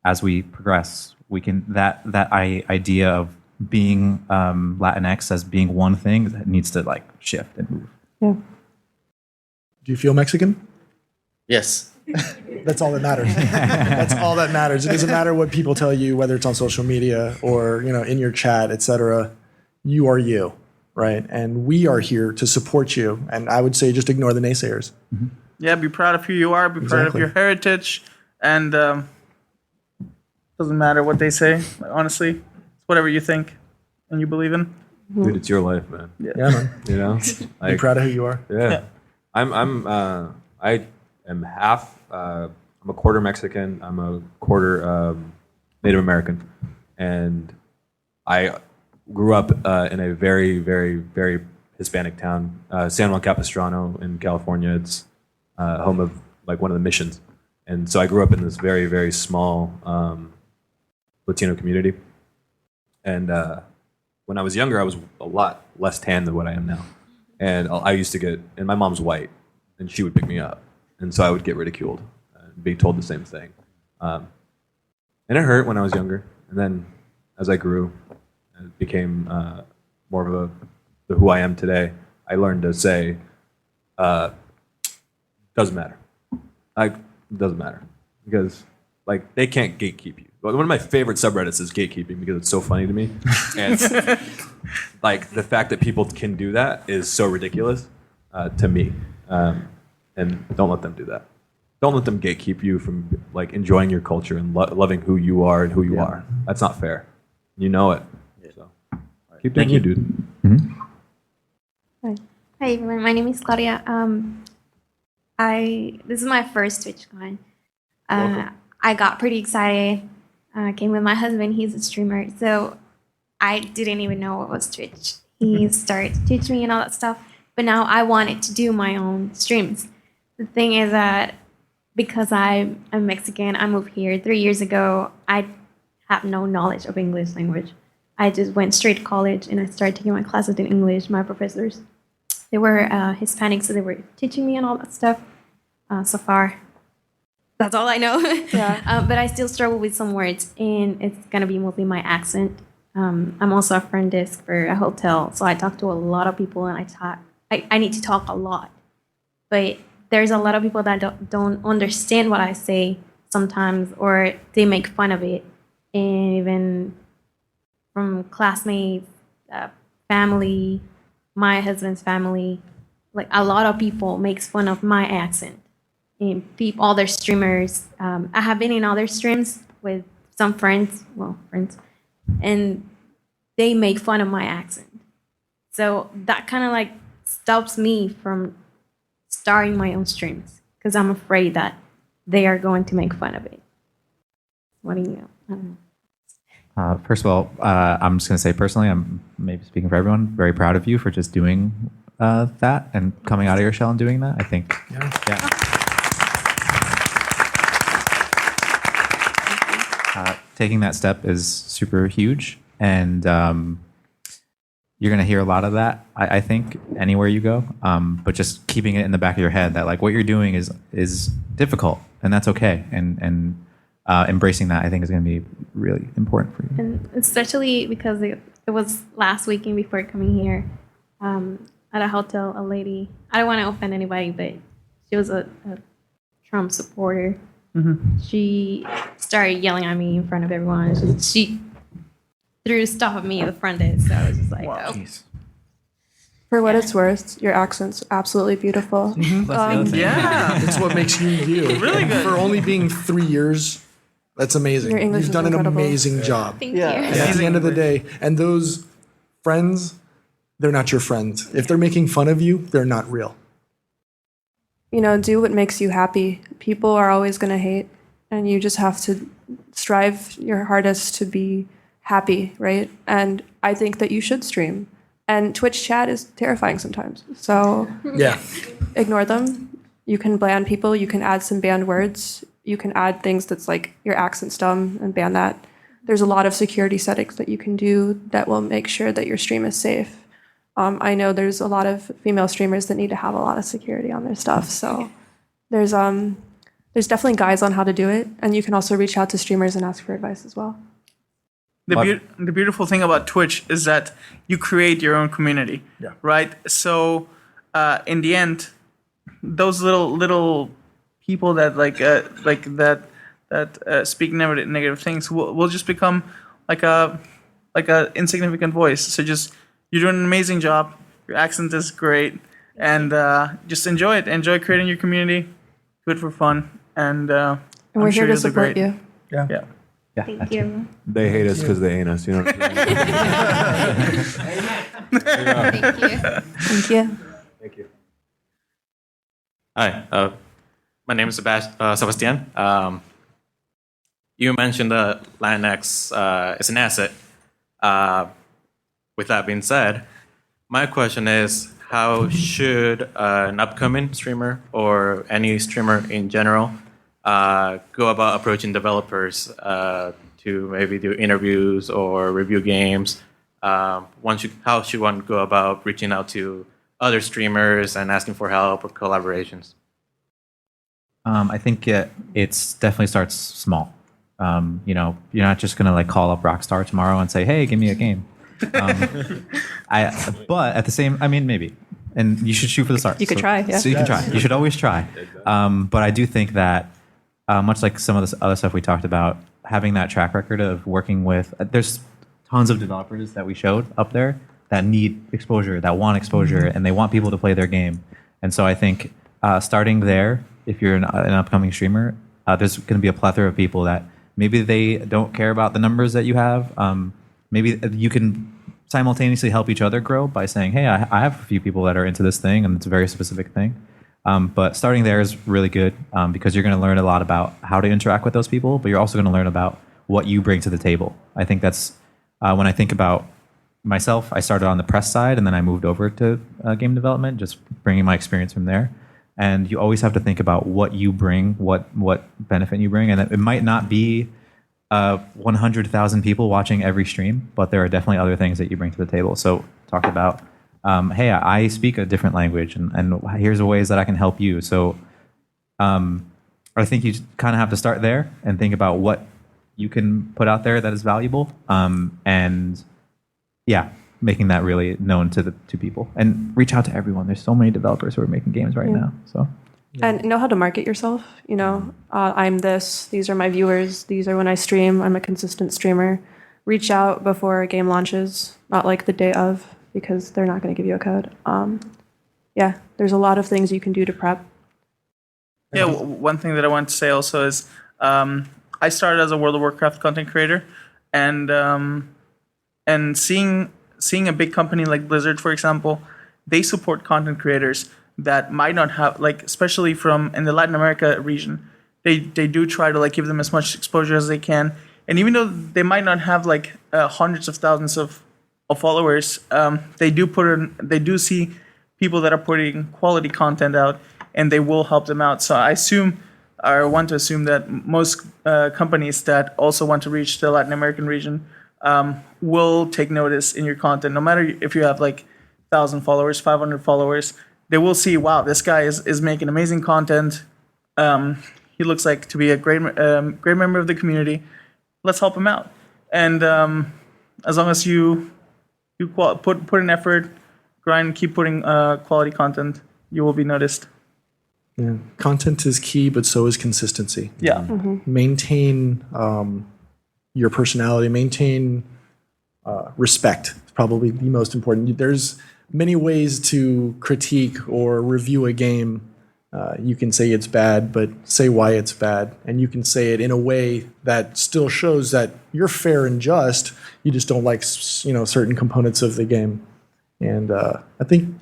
Speaker 3: as we progress, we can that idea of being Latinx as being one thing that needs to like shift and move.
Speaker 2: Yeah.
Speaker 4: Do you feel Mexican?
Speaker 10: Yes.
Speaker 4: That's all that matters. That's all that matters. It doesn't matter what people tell you, whether it's on social media or in your chat, etc. You are you, right? And we are here to support you. And I would say just ignore the naysayers.
Speaker 3: Mm-hmm.
Speaker 5: Yeah, be proud of who you are. Be proud of
Speaker 4: Exactly.
Speaker 5: your heritage, and doesn't matter what they say. Honestly, it's whatever you think and you believe in.
Speaker 6: Dude, it's your life, man.
Speaker 4: Yeah, man.
Speaker 6: You know,
Speaker 4: Be
Speaker 6: like,
Speaker 4: proud of who you are.
Speaker 6: yeah. I am half. I'm a quarter Mexican. I'm a quarter Native American, and I grew up in a very, very, very Hispanic town, San Juan Capistrano in California. It's home of like one of the missions, and so I grew up in this very, very small Latino community. And when I was younger, I was a lot less tan than what I am now. And I used to get, and my mom's white, and she would pick me up, and so I would get ridiculed and be told the same thing. And it hurt when I was younger, and then as I grew and became more of who I am today, I learned to say, doesn't matter. Like, doesn't matter. Because, like, they can't gatekeep you. One of my favorite subreddits is gatekeeping because it's so funny to me. And, like, the fact that people can do that is so ridiculous to me. And don't let them do that. Don't let them gatekeep you from, like, enjoying your culture and loving who you are and who you are. That's not fair. You know it. So, keep doing you, dude.
Speaker 11: Hi, everyone. My name is Claudia. This is my first TwitchCon. I got pretty excited. Came with my husband. He's a streamer, so I didn't even know what was Twitch. He started to teach me and all that stuff. But now I wanted to do my own streams. The thing is that because I'm Mexican, I moved here 3 years ago. I have no knowledge of English language. I just went straight to college and I started taking my classes in English. My professors, they were Hispanic, so they were teaching me and all that stuff. So far, that's all I know.
Speaker 2: Yeah.
Speaker 11: But I still struggle with some words, and it's gonna be mostly my accent. I'm also a front desk for a hotel, so I talk to a lot of people, and I need to talk a lot. But there's a lot of people that don't understand what I say sometimes, or they make fun of it, and even from classmates, family, my husband's family, like a lot of people makes fun of my accent. And all their streamers, I have been in other streams with some friends, and they make fun of my accent. So that kind of like stops me from starting my own streams because I'm afraid that they are going to make fun of it. What do you know? I don't know.
Speaker 3: First of all, I'm just going to say personally, I'm maybe speaking for everyone, very proud of you for just doing that and coming out of your shell and doing that. I think, yeah. Taking that step is super huge, and you're going to hear a lot of that, I think, anywhere you go. But just keeping it in the back of your head that like what you're doing is difficult, and that's okay. And embracing that, I think, is going to be really important for you.
Speaker 11: And especially because it was last weekend before coming here at a hotel, a lady, I don't want to offend anybody, but she was a Trump supporter.
Speaker 5: Mm-hmm.
Speaker 11: She started yelling at me in front of everyone. She threw stuff at me at the front desk, so I was just like, oh.
Speaker 2: For what it's worth, your accent's absolutely beautiful.
Speaker 5: Yeah.
Speaker 4: It's what makes you you.
Speaker 5: Really good.
Speaker 4: For only being 3 years, that's amazing.
Speaker 2: Your English
Speaker 4: You've
Speaker 2: is
Speaker 4: done an
Speaker 2: incredible.
Speaker 4: amazing job.
Speaker 11: Thank
Speaker 8: Yeah.
Speaker 11: you.
Speaker 4: And at the end of the day, and those friends, they're not your friends. If they're making fun of you, they're not real.
Speaker 2: Do what makes you happy. People are always going to hate, and you just have to strive your hardest to be happy, right? And I think that you should stream. And Twitch chat is terrifying sometimes. So
Speaker 4: Yeah.
Speaker 2: ignore them. You can ban people. You can add some banned words. You can add things that's like your accent's dumb and ban that. There's a lot of security settings that you can do that will make sure that your stream is safe. I know there's a lot of female streamers that need to have a lot of security on their stuff. So there's definitely guides on how to do it. And you can also reach out to streamers and ask for advice as well.
Speaker 5: The beautiful thing about Twitch is that you create your own community, right? So in the end, those little people that speak negative things will just become like a insignificant voice. So just you're doing an amazing job. Your accent is great, and just enjoy it. Enjoy creating your community. Do it for fun, and
Speaker 2: we're here to support you.
Speaker 5: Yeah.
Speaker 11: Thank you.
Speaker 6: They hate us because they ain't us. You know what I'm saying?
Speaker 11: Thank you.
Speaker 2: Thank you.
Speaker 6: Thank you.
Speaker 12: Hi, my name is Sebastian. You mentioned that LATINX is an asset. With that being said, my question is, how should an upcoming streamer or any streamer in general go about approaching developers to maybe do interviews or review games? How should one go about reaching out to other streamers and asking for help or collaborations?
Speaker 3: I think it's definitely starts small. You're not just gonna like call up Rockstar tomorrow and say, "Hey, give me a game." But at the same, maybe, and you should shoot for the stars.
Speaker 2: You could try, yeah.
Speaker 3: So you can try. You should always try. But I do think that, much like some of the other stuff we talked about, having that track record of working with, there's tons of developers that we showed up there that need exposure, that want exposure, and they want people to play their game. And so I think starting there, if you're an upcoming streamer, there's going to be a plethora of people that maybe they don't care about the numbers that you have. Maybe you can simultaneously help each other grow by saying, hey, I have a few people that are into this thing, and it's a very specific thing. But starting there is really good because you're going to learn a lot about how to interact with those people, but you're also going to learn about what you bring to the table. I think that's when I think about myself, I started on the press side, and then I moved over to game development, just bringing my experience from there. And you always have to think about what you bring, what benefit you bring. And it might not be 100,000 people watching every stream, but there are definitely other things that you bring to the table. So talk about, hey, I speak a different language, and here's the ways that I can help you. So I think you kind of have to start there and think about what you can put out there that is valuable. And yeah, making that really known to people, and reach out to everyone. There's so many developers who are making games right now. So
Speaker 2: and know how to market yourself. I'm this. These are my viewers. These are when I stream. I'm a consistent streamer. Reach out before a game launches, not like the day of, because they're not going to give you a code. Yeah, there's a lot of things you can do to prep.
Speaker 5: Yeah, one thing that I want to say also is I started as a World of Warcraft content creator, and seeing a big company like Blizzard, for example, they support content creators that might not have, like, especially from in the Latin America region, they do try to like give them as much exposure as they can. And even though they might not have like hundreds of thousands of followers, they do see people that are putting quality content out, and they will help them out. So I want to assume that most companies that also want to reach the Latin American region will take notice in your content, no matter if you have like 1,000 followers, 500 followers. They will see, wow, this guy is making amazing content. He looks like to be a great member of the community. Let's help him out. And as long as you put in effort, grind, keep putting quality content, you will be noticed.
Speaker 4: Yeah. Content is key, but so is consistency.
Speaker 5: Yeah.
Speaker 4: Maintain your personality, maintain respect. It's probably the most important. There's many ways to critique or review a game. You can say it's bad, but say why it's bad. And you can say it in a way that still shows that you're fair and just. You just don't like, certain components of the game. And I think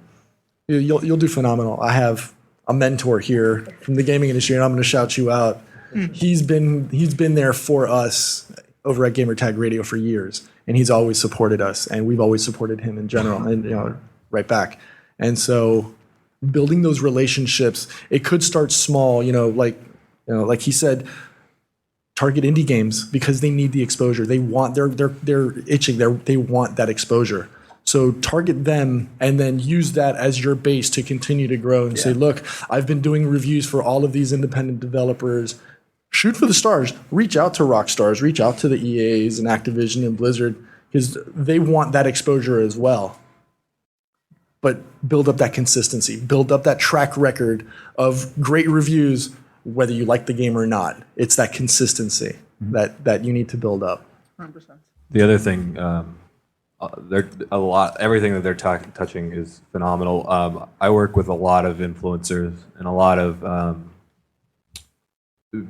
Speaker 4: you'll do phenomenal. I have a mentor here from the gaming industry, and I'm going to shout you out. He's been there for us. over at Gamertag Radio for years, and he's always supported us, and we've always supported him in general, and right back. And so, building those relationships, it could start small. Like he said, target indie games because they need the exposure. They want they're itching. They want that exposure. So target them and then use that as your base to continue to grow and say, look, I've been doing reviews for all of these independent developers. Shoot for the stars. Reach out to Rockstars. Reach out to the EAs and Activision and Blizzard because they want that exposure as well. But build up that consistency. Build up that track record of great reviews, whether you like the game or not. It's that consistency that you need to build up.
Speaker 5: 100%.
Speaker 6: The other thing, everything that they're touching is phenomenal. I work with a lot of influencers and a lot of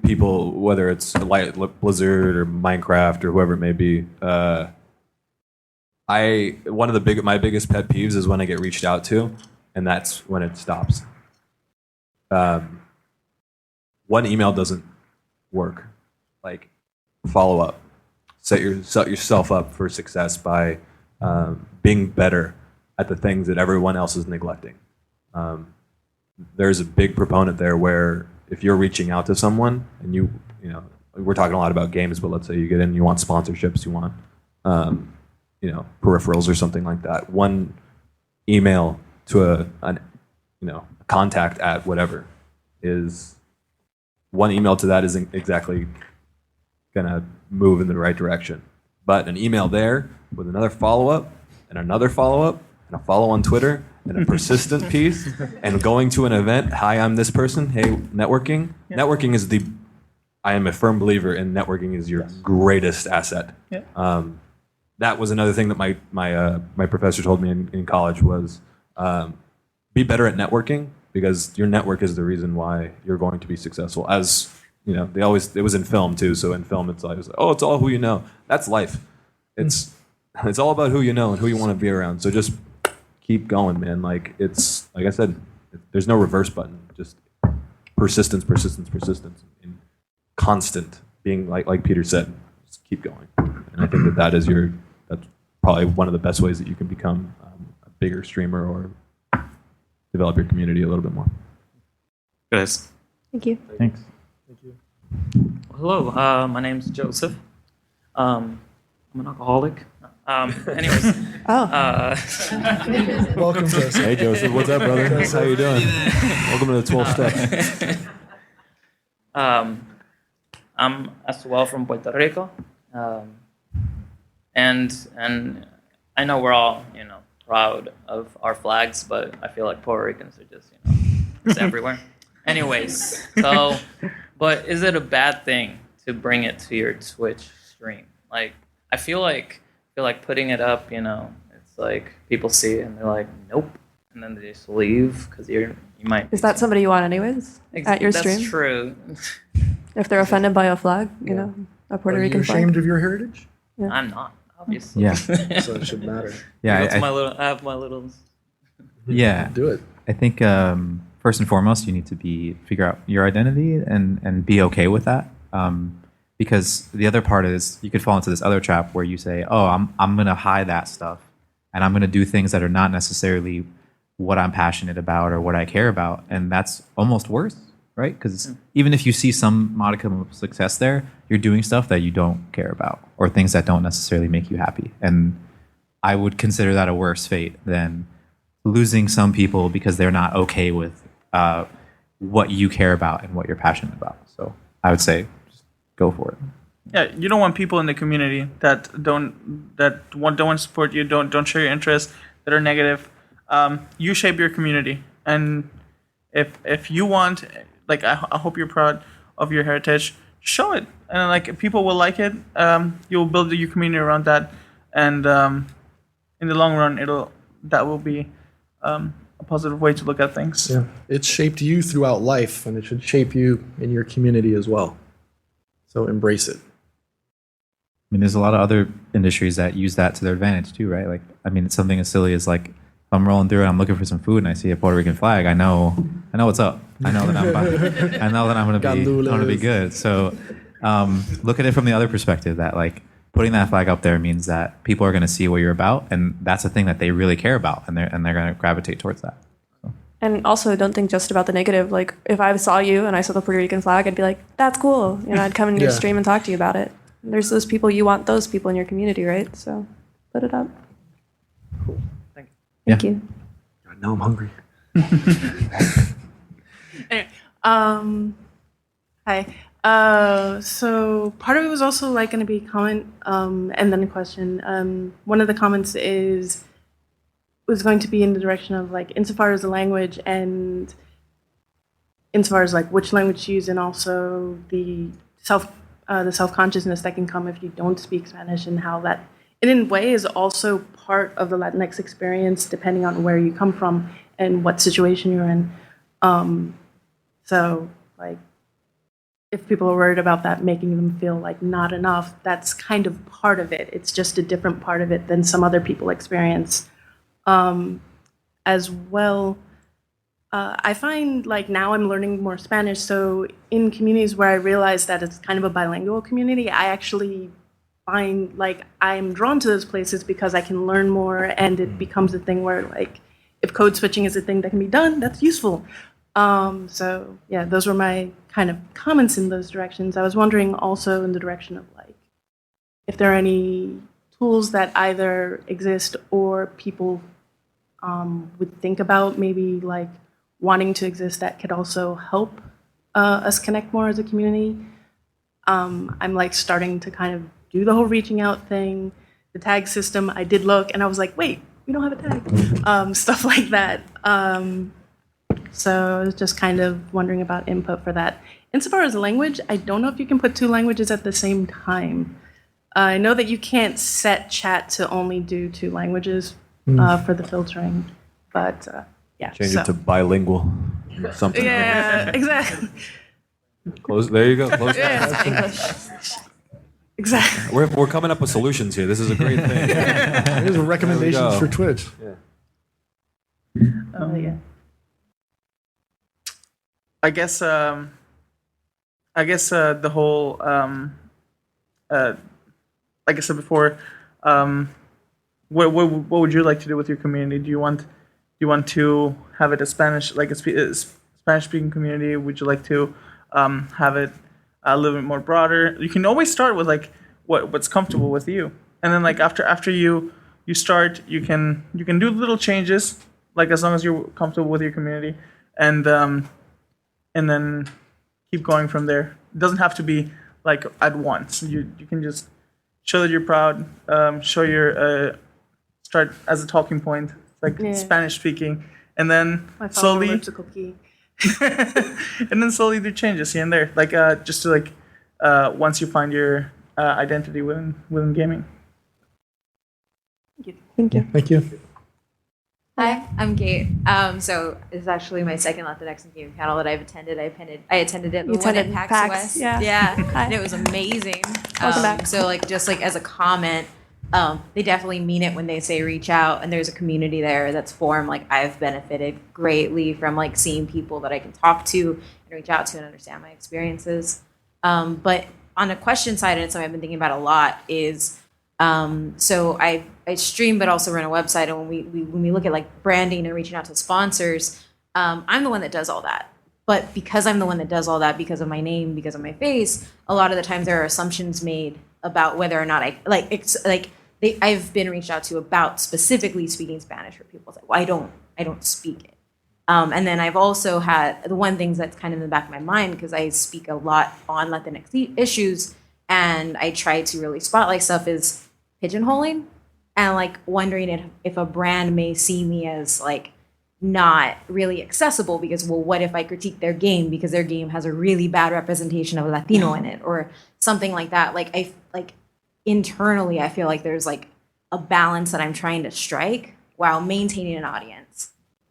Speaker 6: people, whether it's like Blizzard or Minecraft or whoever it may be. One of my biggest pet peeves is when I get reached out to, and that's when it stops. One email doesn't work. Like, follow up. Set yourself up for success by being better at the things that everyone else is neglecting. There's a big proponent there where if you're reaching out to someone and we're talking a lot about games, but let's say you get in, you want sponsorships, you want peripherals or something like that. One email to a contact at whatever is one email to that isn't exactly gonna move in the right direction. But an email there with another follow-up and another follow-up and a follow on Twitter and a persistent piece and going to an event. Hi, I'm this person. Hey, networking. Yeah. Networking is I am a firm believer in networking is your greatest asset. Yeah. That was another thing that my professor told me in college was be better at networking because your network is the reason why you're going to be successful. As it was in film too. So in film, it's always like, oh, it's all who you know. That's life. It's all about who you know and who you want to be around. So just keep going, man. Like I said, there's no reverse button. Just persistence, and constant being like Peter said. Just keep going. And I think that's probably one of the best ways that you can become a bigger streamer or develop your community a little bit more.
Speaker 12: Guys.
Speaker 2: Thank you.
Speaker 3: Thanks.
Speaker 4: Thank you.
Speaker 13: Hello, my name's Joseph. I'm an alcoholic. Anyways.
Speaker 4: Welcome, Joseph.
Speaker 6: Hey, Joseph. What's up, brother? How you doing? Welcome to the 12 Steps.
Speaker 13: I'm as well from Puerto Rico. And I know we're all, proud of our flags, but I feel like Puerto Ricans are just, it's everywhere. Anyways, but is it a bad thing to bring it to your Twitch stream? Like, I feel like putting it up, it's like people see it and they're like, nope, and then they just leave because you might.
Speaker 2: Is that somebody you want anyways at your stream?
Speaker 13: That's true.
Speaker 2: If they're offended by a flag, a Puerto Rican flag.
Speaker 4: Are you ashamed of your heritage?
Speaker 2: Yeah.
Speaker 13: I'm not, obviously.
Speaker 3: Yeah.
Speaker 4: So it shouldn't matter.
Speaker 3: Yeah.
Speaker 13: I have my little.
Speaker 3: Yeah.
Speaker 4: Do it.
Speaker 3: I think first and foremost, you need to figure out your identity and be okay with that. Because the other part is you could fall into this other trap where you say, oh, I'm going to hide that stuff and I'm going to do things that are not necessarily what I'm passionate about or what I care about. And that's almost worse, right? Because even if you see some modicum of success there, you're doing stuff that you don't care about or things that don't necessarily make you happy. And I would consider that a worse fate than losing some people because they're not okay with what you care about and what you're passionate about. So I would say just go for it.
Speaker 5: Yeah, you don't want people in the community that don't want to support you, don't share your interests, that are negative. You shape your community, and if you want, like, I hope you're proud of your heritage. Show it, and like people will like it. You'll build your community around that, and in the long run, that will be a positive way to look at things.
Speaker 4: Yeah, it's shaped you throughout life, and it should shape you in your community as well. So embrace it.
Speaker 3: I mean, there's a lot of other industries that use that to their advantage too, right? Like, I mean, it's something as silly as like, if I'm rolling through and I'm looking for some food and I see a Puerto Rican flag, I know what's up. I know that I'm going to be good. So look at it from the other perspective that like putting that flag up there means that people are going to see what you're about, and that's a thing that they really care about, and they're going to gravitate towards that.
Speaker 2: And also, don't think just about the negative. Like, if I saw you and I saw the Puerto Rican flag, I'd be like, that's cool. You know, I'd come into your stream and talk to you about it. There's those people, you want those people in your community, right? So put it up.
Speaker 5: Cool. Thank you.
Speaker 2: Thank you.
Speaker 4: God, now I'm hungry.
Speaker 14: Anyway, hi. So part of it was also like going to be a comment and then a question. One of the comments was going to be in the direction of like insofar as the language and insofar as like which language to use, and also the self-consciousness that can come if you don't speak Spanish, and how that in a way is also part of the Latinx experience depending on where you come from and what situation you're in. So like if people are worried about that making them feel like not enough, that's kind of part of it. It's just a different part of it than some other people experience. As well, I find like now I'm learning more Spanish, so in communities where I realize that it's kind of a bilingual community, I actually find like I'm drawn to those places because I can learn more, and it becomes a thing where like if code switching is a thing that can be done, that's useful. So yeah, those were my kind of comments in those directions. I was wondering also in the direction of like if there are any tools that either exist or people would think about maybe like wanting to exist that could also help us connect more as a community. I'm like starting to kind of do the whole reaching out thing, the tag system. I did look and I was like, wait, we don't have a tag, stuff like that. So I was just kind of wondering about input for that. Insofar as language, I don't know if you can put two languages at the same time. I know that you can't set chat to only do two languages for the filtering, but yeah.
Speaker 6: Change it to bilingual. Something.
Speaker 14: Yeah, exactly.
Speaker 6: Close. There you go. Close.
Speaker 14: Yeah, English. Exactly.
Speaker 6: We're coming up with solutions here. This is a great thing.
Speaker 4: Here's a recommendations for Twitch.
Speaker 6: Yeah.
Speaker 14: Oh yeah.
Speaker 5: I guess the whole like I said before, what would you like to do with your community? Do you want to have it a Spanish Spanish speaking community? Would you like to have it a little bit more broader? You can always start with like what's comfortable with you, and then like after you start, you can do little changes, like as long as you're comfortable with your community, and then keep going from there. It doesn't have to be like at once. You can just show that you're proud, show your start as a talking point, like Spanish speaking, and then slowly and then slowly do changes here and there, like just to like once you find your identity within gaming.
Speaker 2: Thank you.
Speaker 4: Thank you.
Speaker 15: Hi, I'm Kate. So this is actually my second LATINX and gaming panel that I've attended. I attended it. The one at PAX West.
Speaker 2: Yeah.
Speaker 15: And it was amazing.
Speaker 2: Welcome back.
Speaker 15: So like just like as a comment, they definitely mean it when they say reach out, and there's a community there that's formed. Like I've benefited greatly from like seeing people that I can talk to and reach out to and understand my experiences. But on the question side, and something I've been thinking about a lot is. So I stream, but also run a website. And when we look at like branding and reaching out to sponsors, I'm the one that does all that. But because I'm the one that does all that, because of my name, because of my face, a lot of the times there are assumptions made about whether or not I've been reached out to about specifically speaking Spanish, where people say, well, I don't speak it. And then I've also had the one thing that's kind of in the back of my mind, because I speak a lot on Latinx issues, and I try to really spotlight stuff, is pigeonholing and like wondering if a brand may see me as like not really accessible because, well, what if I critique their game because their game has a really bad representation of a Latino in it or something like that. Like internally, I feel like there's like a balance that I'm trying to strike while maintaining an audience,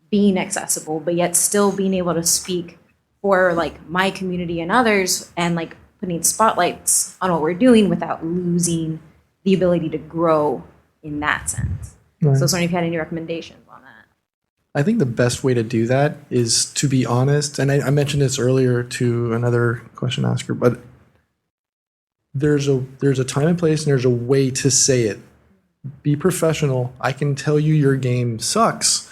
Speaker 15: being accessible, but yet still being able to speak for like my community and others, and like putting spotlights on what we're doing without losing the ability to grow in that sense.
Speaker 4: Right.
Speaker 15: So I was wondering if you had any recommendations on that.
Speaker 4: I think the best way to do that is to be honest. And I mentioned this earlier to another question asker, but there's a time and place, and there's a way to say it. Be professional. I can tell you your game sucks,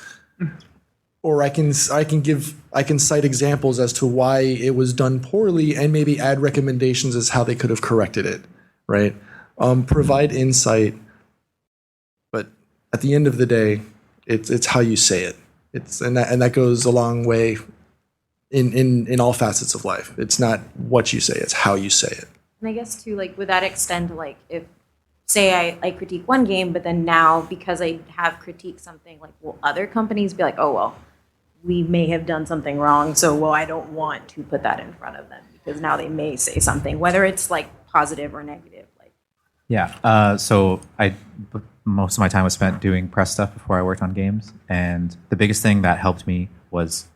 Speaker 4: or I can cite examples as to why it was done poorly, and maybe add recommendations as how they could have corrected it. Right? Provide insight, but at the end of the day, it's how you say it. And that goes a long way in all facets of life. It's not what you say; it's how you say it.
Speaker 15: And I guess too, like, would that extend to, like, if say I critique one game, but then now because I have critiqued something, like, will other companies be like, oh well, we may have done something wrong, so well I don't want to put that in front of them because now they may say something, whether it's like positive or negative. Like,
Speaker 3: yeah. So most of my time was spent doing press stuff before I worked on games, and the biggest thing that helped me was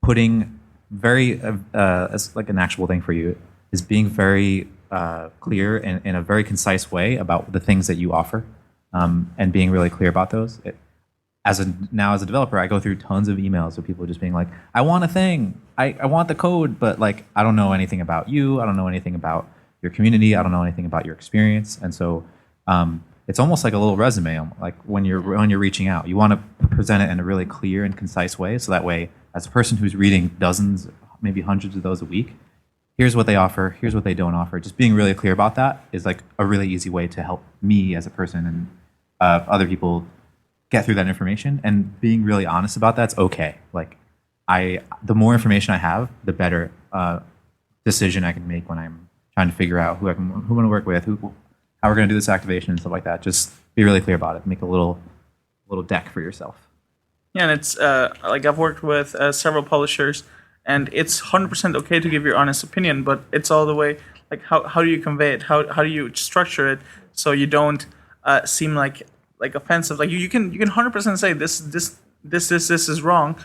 Speaker 3: putting very as like an actual thing for you is being very clear in a very concise way about the things that you offer, and being really clear about those. As a developer, I go through tons of emails of people just being like, I want a thing, I want the code, but like I don't know anything about you, I don't know anything about your community, I don't know anything about your experience, and so it's almost like a little resume. Like when you're reaching out, you want to present it in a really clear and concise way, so that way, as a person who's reading dozens, maybe hundreds of those a week, here's what they offer, here's what they don't offer. Just being really clear about that is like a really easy way to help me as a person and other people get through that information. And being really honest about that's okay. Like the more information I have, the better decision I can make when I'm trying to figure out who I want to work with, how we're going to do this activation and stuff like that. Just be really clear about it. Make a little deck for yourself.
Speaker 5: Yeah, and it's like I've worked with several publishers, and it's 100% okay to give your honest opinion, but it's all the way like how do you convey it? How do you structure it so you don't seem like offensive? Like you can 100% say this is wrong,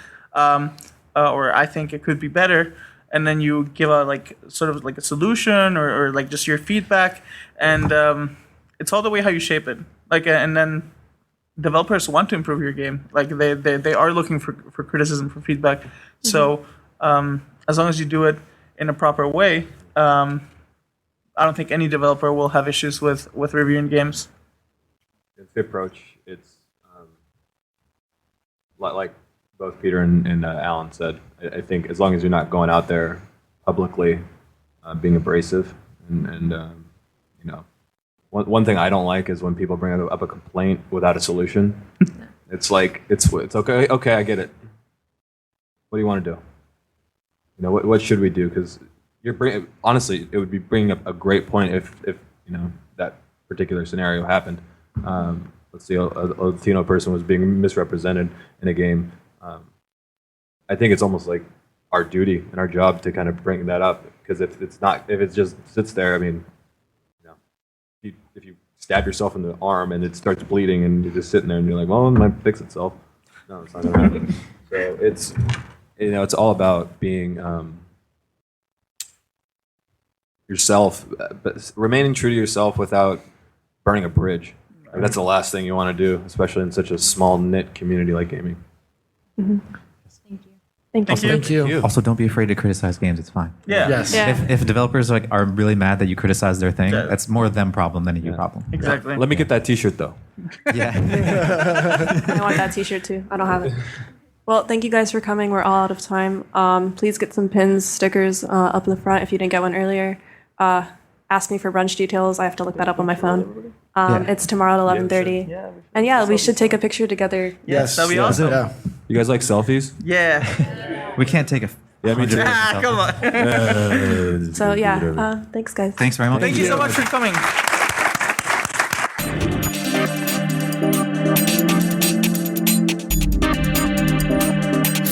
Speaker 5: or I think it could be better, and then you give out like sort of like a solution or like just your feedback, and it's all the way how you shape it. Like and then developers want to improve your game. Like they are looking for criticism, for feedback. Mm-hmm. So as long as you do it in a proper way, I don't think any developer will have issues with reviewing games.
Speaker 6: It's the approach. It's like both Peter and Alan said. I think as long as you're not going out there publicly being abrasive and you know. One thing I don't like is when people bring up a complaint without a solution. It's like it's okay. Okay, I get it. What do you want to do? You know, what should we do? Because honestly, it would be bringing up a great point if you know that particular scenario happened. Let's see, a Latino person was being misrepresented in a game. I think it's almost like our duty and our job to kind of bring that up, because if it just sits there, I mean. If you stab yourself in the arm and it starts bleeding and you're just sitting there and you're like, well, it might fix itself. No, it's not going to happen. So it's all about being yourself, but remaining true to yourself without burning a bridge. I mean, that's the last thing you want to do, especially in such a small knit community like gaming.
Speaker 2: Mm-hmm. Thank you.
Speaker 3: Also, don't be afraid to criticize games. It's fine.
Speaker 5: Yeah.
Speaker 4: Yes.
Speaker 2: Yeah.
Speaker 3: If developers are really mad that you criticize their thing, that's more them problem than a you problem.
Speaker 5: Exactly.
Speaker 6: Let me get that T-shirt though.
Speaker 3: Yeah.
Speaker 2: I want that T-shirt too. I don't have it. Well, thank you guys for coming. We're all out of time. Please get some pins, stickers up in the front if you didn't get one earlier. Ask me for brunch details. I have to look that up on my phone. It's tomorrow at 11:30. And yeah, we should take a picture together.
Speaker 5: Yes, that'd be awesome.
Speaker 4: Yeah.
Speaker 6: You guys like selfies?
Speaker 5: Yeah.
Speaker 3: We can't take a.
Speaker 6: Yeah, me too.
Speaker 5: Come on.
Speaker 2: So yeah, thanks guys.
Speaker 3: Thanks very much.
Speaker 5: Thank you so much for coming.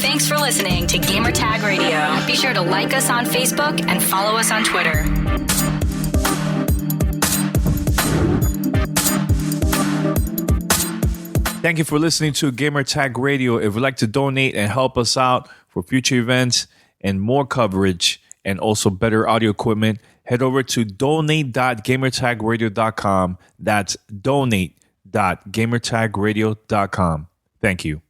Speaker 1: Thanks for listening to Gamertag Radio. Be sure to like us on Facebook and follow us on Twitter.
Speaker 16: Thank you for listening to Gamertag Radio. If you'd like to donate and help us out for future events and more coverage and also better audio equipment, head over to donate.gamertagradio.com. That's donate.gamertagradio.com. Thank you.